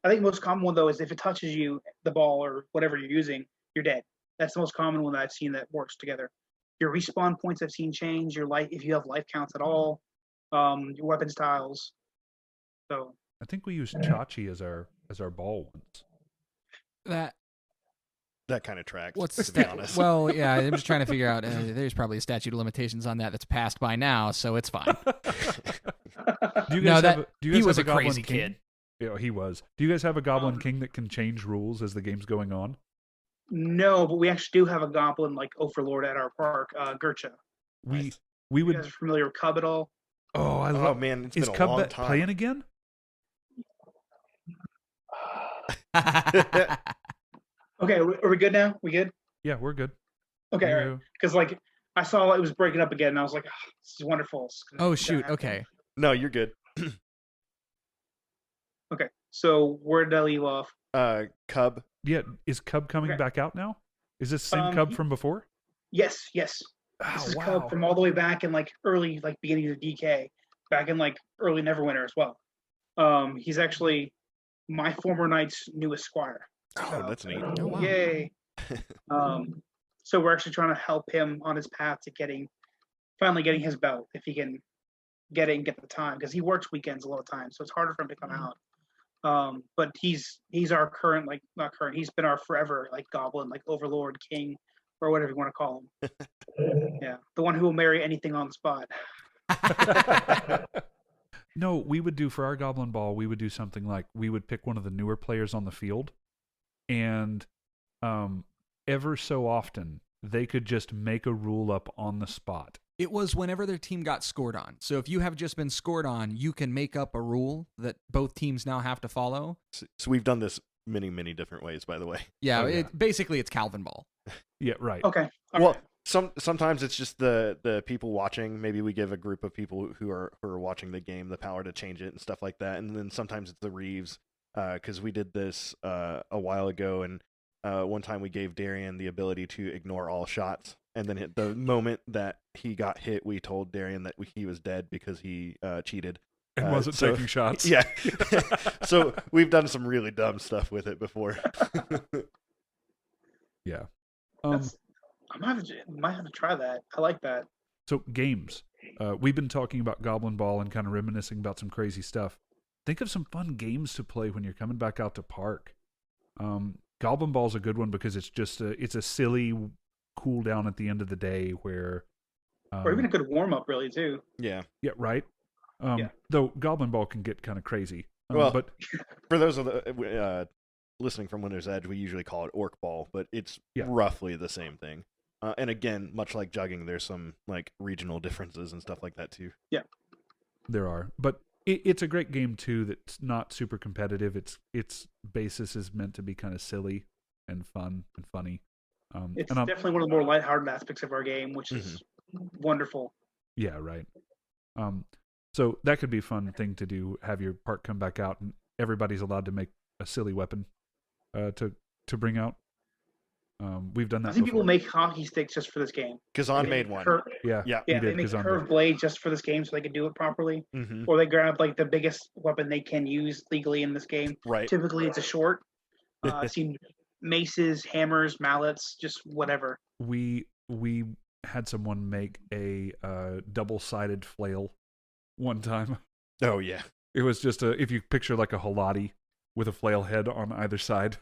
I think the most common one though is if it touches you, the ball or whatever you're using, you're dead. That's the most common one that I've seen that works together. Your respawn points I've seen change. Your life, if you have life counts at all, your weapon styles. So I think we used Chachi as our ball once. That kind of tracks. What's to be honest? Well, yeah, I'm just trying to figure out. There's probably a statute of limitations on that's passed by now, so it's fine. Do you guys he was have a crazy kid. Yeah, he was. Do you guys have a Goblin King that can change rules as the game's going on? No, but we actually do have a goblin like overlord at our park, Gercha. We You would. guys are familiar with Cub at all? Oh, I love. Man, it's Is been a Cub long time. playing again? Okay, are we good now? We good? Yeah, we're good. Okay, all right. Because like I saw it was breaking up again, and I was like, "This is wonderful." Oh shoot! Okay. No, you're good. Okay, so where did I leave off? Cub. Yeah, is Cub coming back out now? Is this the same Cub from before? Yes. Oh, This is wow. Cub from all the way back in like early, like beginning of DK, back in like early Neverwinter as well. He's actually my former knight's newest squire. Oh, that's neat. Oh, wow. Yay! So we're actually trying to help him on his path to finally getting his belt if he can get it and get the time because he works weekends a lot of times, so it's harder for him to come out. But he's our current, like, not current, he's been our forever, like, goblin, like, overlord, king, or whatever you want to call him. Yeah, the one who will marry anything on the spot. No, we would do for our Goblin Ball, we would do something like we would pick one of the newer players on the field, and ever so often they could just make a rule up on the spot. It was whenever their team got scored on. So if you have just been scored on, you can make up a rule that both teams now have to follow. So we've done this many, many different ways, by the way. Yeah, Oh, yeah. Basically it's Calvin Ball. Yeah, right. Okay. All Well, right. sometimes it's just the people watching. Maybe we give a group of people who are watching the game the power to change it and stuff like that. And then sometimes it's the Reeves, because we did this a while ago, and one time we gave Darian the ability to ignore all shots. And then the moment that he got hit, we told Darian that he was dead because he cheated. And wasn't taking shots. Yeah. So we've done some really dumb stuff with it before. Yeah. I might have to try that. I like that. So games. We've been talking about Goblin Ball and kind of reminiscing about some crazy stuff. Think of some fun games to play when you're coming back out to park. Goblin Ball's a good one because it's just it's a silly cool down at the end of the day where Or even a good warm up, really, too. Yeah. yeah, right. Though Goblin Ball can get kind of crazy. Well, but for those of the listening from Winter's Edge, we usually call it Orc Ball, but it's roughly the same thing. And again, much like jugging, there's some like regional differences and stuff like that too. Yeah, there are. But it's a great game too. That's not super competitive. Its basis is meant to be kind of silly and fun and funny. It's definitely one of the more lighthearted aspects of our game, which is wonderful. Yeah, right. So that could be a fun thing to do. Have your park come back out, and everybody's allowed to make a silly weapon to bring out. We've done that. I think before. people make hockey sticks just for this game. Kazan made one. Yeah, they make curved blades just for this game so they can do it properly. Or they grab like the biggest weapon they can use legally in this game. Right. Typically, it's a short. I've seen maces, hammers, mallets, just whatever. We had someone make a double-sided flail one time. Oh yeah. It was just if you picture like a halati with a flail head on either side.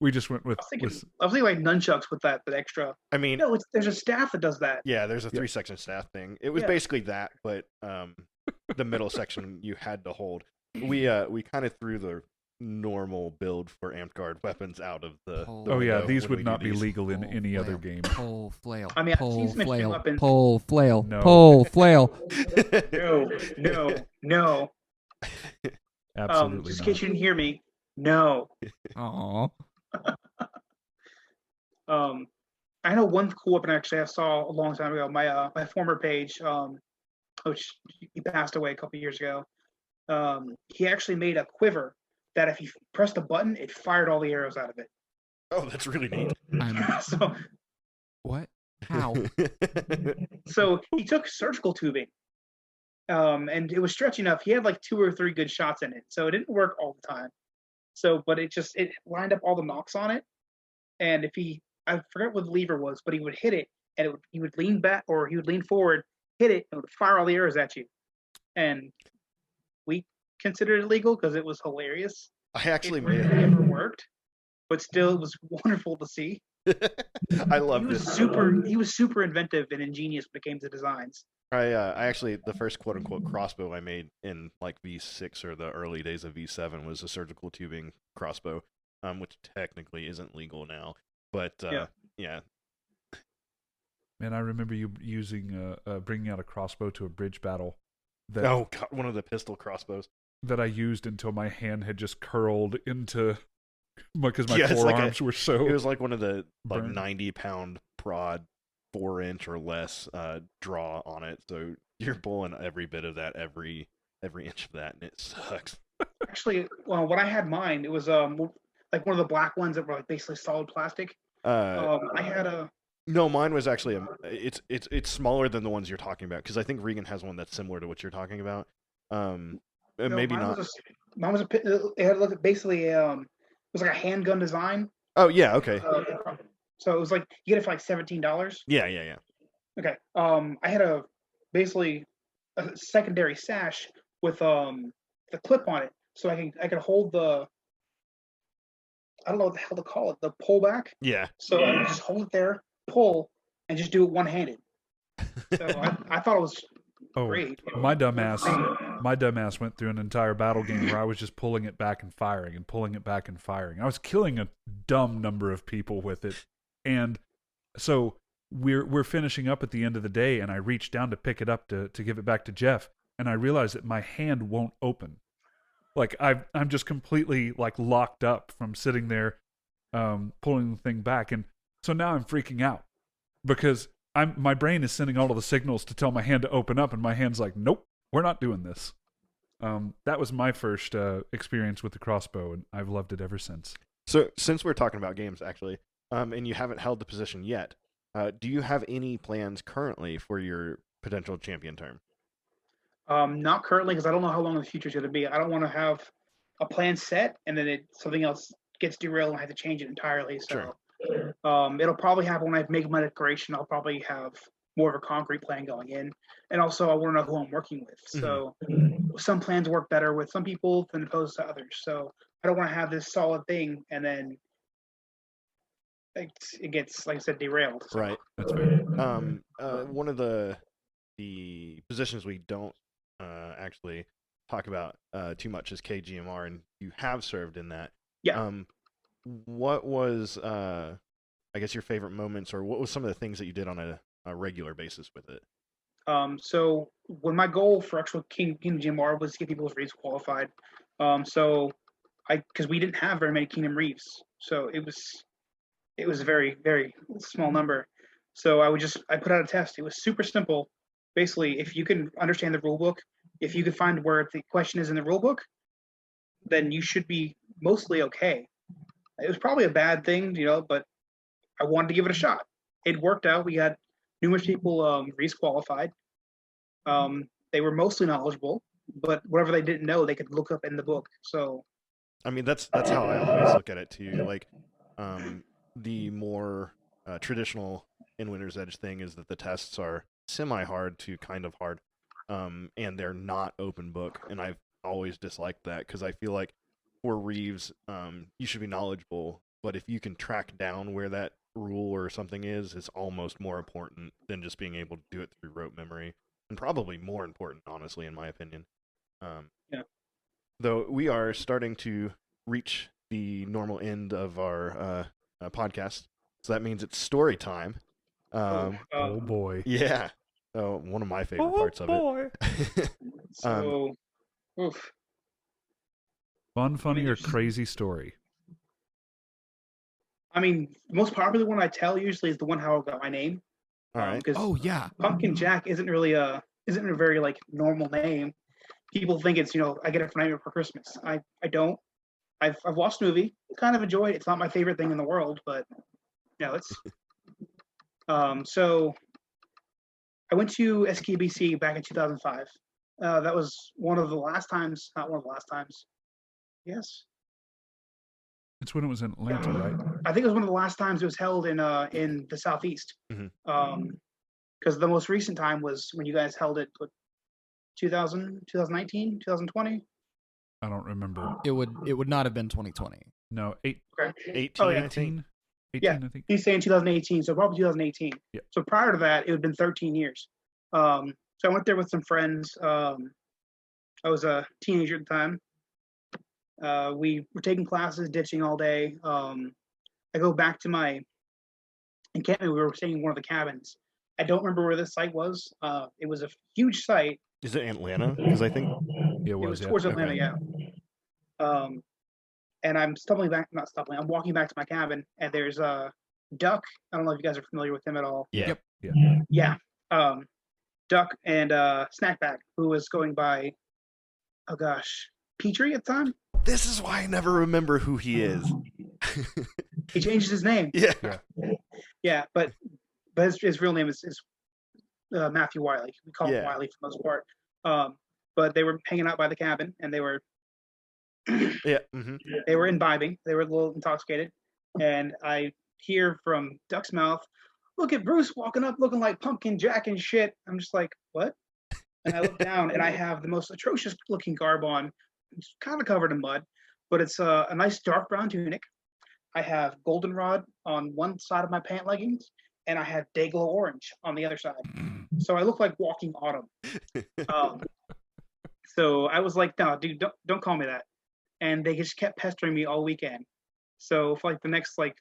We just went with. I was thinking like nunchucks with that extra. I mean, no, there's a staff that does that. Yeah, there's a 3-section staff thing. It was basically that, but the middle section you had to hold. We kind of threw the normal build for Amtgard weapons out of the. These would not be legal in any other game. Pole flail. I mean, pole flail. Weapons. Pole flail. No. Pole flail. No. Absolutely. Just in case you didn't hear me. No. Aww. I know one cool weapon actually I saw a long time ago. My former page, which he passed away a couple years ago. He actually made a quiver that if you pressed a button, it fired all the arrows out of it. Oh, that's really neat. So, what? How? So he took surgical tubing, and it was stretchy enough. He had like 2 or 3 good shots in it, so it didn't work all the time. So, but it lined up all the knocks on it, and I forgot what the lever was, but he would hit it, and he would lean back or he would lean forward, hit it, and it would fire all the arrows at you. And we considered it illegal because it was hilarious. I actually it never worked, but still, it was wonderful to see. I love this. He was super inventive and ingenious when it came to designs. I actually, the first quote unquote crossbow I made in like V6 or the early days of V7 was a surgical tubing crossbow, which technically isn't legal now. But yeah. Man, I remember you using bringing out a crossbow to a bridge battle. Oh God, one of the pistol crossbows that I used until my hand had just curled into because my forearms were so. It was like one of the like burned. 90-pound prod, 4-inch or less draw on it. So you're pulling every bit of that, every inch of that, and it sucks. Actually, well, when I had mine, it was like one of the black ones that were like basically solid plastic. I had a. No, mine was actually it's smaller than the ones you're talking about because I think Regan has one that's similar to what you're talking about. Maybe not. Mine was it had basically it was like a handgun design. Oh yeah, okay. So it was like you get it for like $17. Yeah. Okay. I had a basically a secondary sash with the clip on it, so I can hold the, I don't know what the hell to call it, the pullback. Yeah. So I would just hold it there, pull, and just do it one-handed. So I thought it was great. My dumbass went through an entire battle game where I was just pulling it back and firing and pulling it back and firing. I was killing a dumb number of people with it. And so we're finishing up at the end of the day, and I reached down to pick it up to give it back to Jeff, and I realized that my hand won't open. Like I'm just completely like locked up from sitting there pulling the thing back. And so now I'm freaking out because my brain is sending all of the signals to tell my hand to open up, and my hand's like, nope, we're not doing this. That was my first experience with the crossbow, and I've loved it ever since. So since we're talking about games, actually, and you haven't held the position yet, do you have any plans currently for your potential champion term? Not currently, because I don't know how long the future is going to be. I don't want to have a plan set and then something else gets derailed and I have to change it entirely. So it'll probably happen when I make my declaration. I'll probably have more of a concrete plan going in, and also I want to know who I'm working with. So some plans work better with some people than opposed to others. So I don't want to have this solid thing and then it gets, like I said, derailed. So. Right. That's fair. One of the positions we don't actually talk about too much is KGMR, and you have served in that. Yeah. What was I guess your favorite moments, or what was some of the things that you did on a regular basis with it? So when my goal for actual Kingdom GMR was to get people's reefs qualified, because we didn't have very many Kingdom reefs, so it was a very, very small number. So I put out a test. It was super simple. Basically, if you can understand the rule book, if you can find where the question is in the rule book, then you should be mostly okay. It was probably a bad thing, but I wanted to give it a shot. It worked out. We had numerous people qualified. They were mostly knowledgeable, but whatever they didn't know, they could look up in the book. So, I mean, that's how I always look at it too. Like, the more traditional in Winter's Edge thing is that the tests are semi-hard to kind of hard, and they're not open book. And I've always disliked that because I feel like for Reeves, you should be knowledgeable, but if you can track down where that rule or something is, it's almost more important than just being able to do it through rote memory, and probably more important, honestly, in my opinion. Though we are starting to reach the normal end of our podcast, so that means it's story time. Oh boy. Yeah. One of my favorite parts of it. So, oof. Fun, funny, or crazy story? I mean, the most popular one I tell usually is the one how I got my name. All right. Oh yeah. Pumpkin Jack isn't a very like normal name. People think it's I get it for Nightmare Before Christmas. I don't. I've watched the movie. Kind of enjoyed it. It's not my favorite thing in the world, but it's. So I went to SKBC back in 2005. That was one of the last times. Not one of the last times. Yes. It's when it was in Atlanta, right? I think it was one of the last times it was held in the Southeast. Because the most recent time was when you guys held it, 2019, 2020. I don't remember. It would not have been 2020. No, 18, Oh, yeah. 18, Yeah. I think. He's saying 2018, so probably 2018. Yeah. So prior to that, it had been 13 years. So I went there with some friends. I was a teenager at the time. We were taking classes, ditching all day. I go back to my encampment. We were staying in one of the cabins. I don't remember where this site was. It was a huge site. Is it Atlanta? Because I think It It was was towards yeah. Atlanta, yeah. And I'm walking back to my cabin, and there's a Duck. I don't know if you guys are familiar with him at all. yeah. Yep. Yeah. Duck and Snackback, who was going by, oh gosh, Petrie at the time. This is why I never remember who he is. He changed his name. Yeah. Yeah, but his real name is Matthew Wiley. We call him Wiley for the most part. But they were hanging out by the cabin, and they were Yeah. they were imbibing. They were a little intoxicated, and I hear from Duck's mouth, "Look at Bruce walking up looking like Pumpkin Jack and shit." I'm just like, what? And I look down, and I have the most atrocious looking garb on. It's kind of covered in mud, but it's a nice dark brown tunic. I have goldenrod on one side of my pant leggings, and I have Dayglow orange on the other side. So I look like walking autumn. So I was like, no, dude, don't call me that. And they just kept pestering me all weekend. So for like the next like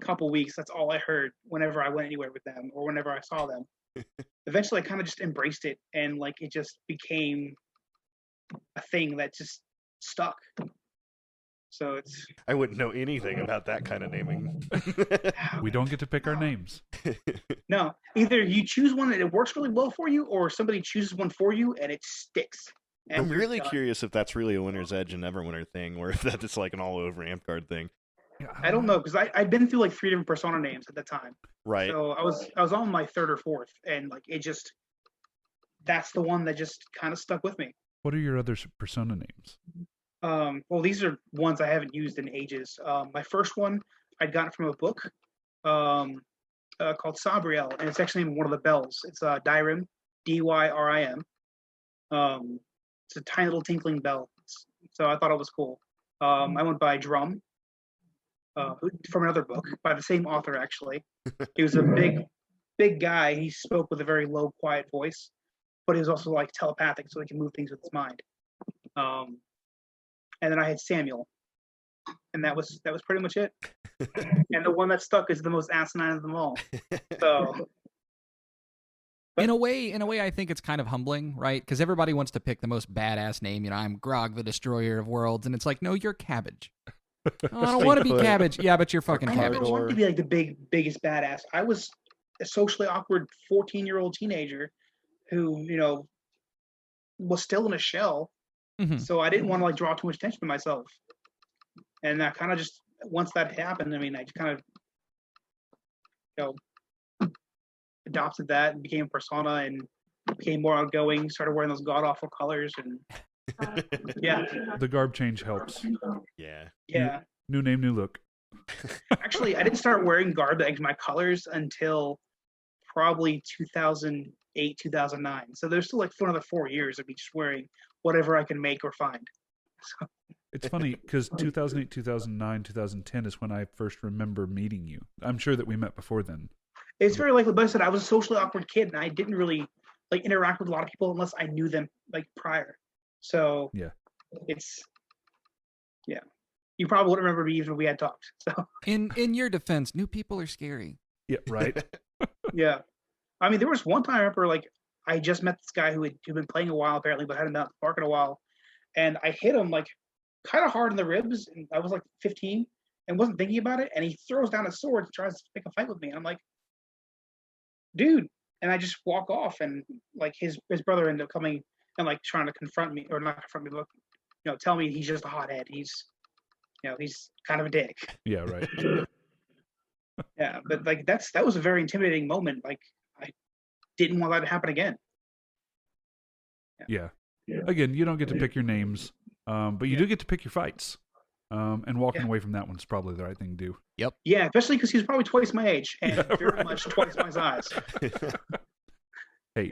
couple weeks, that's all I heard whenever I went anywhere with them or whenever I saw them. Eventually, I kind of just embraced it, and like it just became a thing that just stuck. So it's. I wouldn't know anything about that kind of naming. We don't get to pick our names. No, either you choose one and it works really well for you, or somebody chooses one for you and it sticks. And I'm you're really done. curious if that's really a Winter's Edge and Neverwinter thing, or if that's like an all-over Amtgard thing. Yeah, I don't know, because I'd been through like 3 different persona names at the time. Right. So I was on my 3rd or 4th, and like it just, that's the one that just kind of stuck with me. What are your other persona names? Well, these are ones I haven't used in ages. My first one I'd gotten from a book called Sabriel, and it's actually one of the bells. It's Dyrim, Dyrim. It's a tiny little tinkling bell. So I thought it was cool. I went by Drum. From another book by the same author, actually. He was a big guy. He spoke with a very low, quiet voice, but he was also like telepathic, so he can move things with his mind. And then I had Samuel, and that was pretty much it. And the one that stuck is the most asinine of them all. So. In a way, I think it's kind of humbling, right? Because everybody wants to pick the most badass name. You know, I'm Grog, the Destroyer of Worlds, and it's like, no, you're Cabbage. Oh, I don't want to be Cabbage. Yeah, but you're fucking I Cabbage. never wanted to be like the biggest badass. I was a socially awkward 14-year-old teenager who, you know, was still in a shell. Mm-hmm. So I didn't want to like draw too much attention to myself. And I kind of just, once that happened, I mean, I just kind of, you know, adopted that and became a persona and became more outgoing, started wearing those god-awful colors, and yeah. The garb change helps. Yeah. New name, new look. Actually, I didn't start wearing garb like my colors until probably 2008, 2009. So there's still like another 4 years of me just wearing whatever I can make or find. So. It's funny because 2008, 2009, 2010 is when I first remember meeting you. I'm sure that we met before then. It's very likely, but I said I was a socially awkward kid, and I didn't really like interact with a lot of people unless I knew them like prior. So yeah, you probably wouldn't remember me even if we had talked. So in your defense, new people are scary. Yeah, right. Yeah, I mean, there was one time I remember like I just met this guy who'd been playing a while apparently, but hadn't been out in the park in a while, and I hit him like kind of hard in the ribs, and I was like 15 and wasn't thinking about it, and he throws down his sword and tries to pick a fight with me, and I'm like, dude, and I just walk off, and like his brother ended up coming and like trying to confront me, or not confront me, but you know, tell me he's just a hothead. He's, you know, he's kind of a dick. Yeah, right. Yeah, but like that was a very intimidating moment. Like I didn't want that to happen again. Yeah. Again, you don't get to pick your names, but you do get to pick your fights. And walking away from that one's probably the right thing to do. Yep. Yeah, especially because he's probably twice my age and very much twice my size. Hey,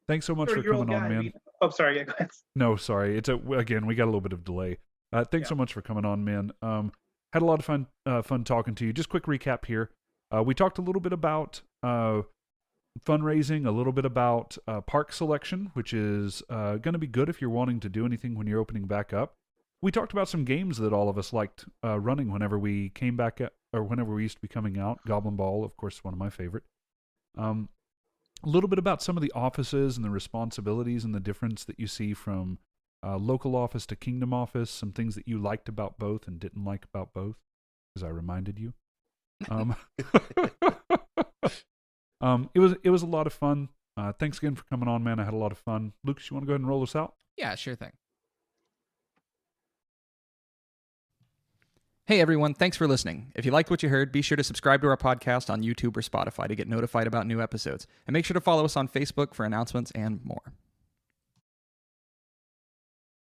thanks so much for coming on, man. Oh, sorry. Yeah, go ahead. No, sorry. Again, we got a little bit of delay. Thanks so much for coming on, man. Had a lot of fun talking to you. Just quick recap here. We talked a little bit about fundraising, a little bit about park selection, which is going to be good if you're wanting to do anything when you're opening back up. We talked about some games that all of us liked running whenever we came back or whenever we used to be coming out. Goblin Ball, of course, one of my favorite. A little bit about some of the offices and the responsibilities and the difference that you see from local office to kingdom office, some things that you liked about both and didn't like about both, as I reminded you. It was a lot of fun. Thanks again for coming on, man. I had a lot of fun. Lucas, you want to go ahead and roll us out? Yeah, sure thing. Hey everyone, thanks for listening. If you liked what you heard, be sure to subscribe to our podcast on YouTube or Spotify to get notified about new episodes. And make sure to follow us on Facebook for announcements and more.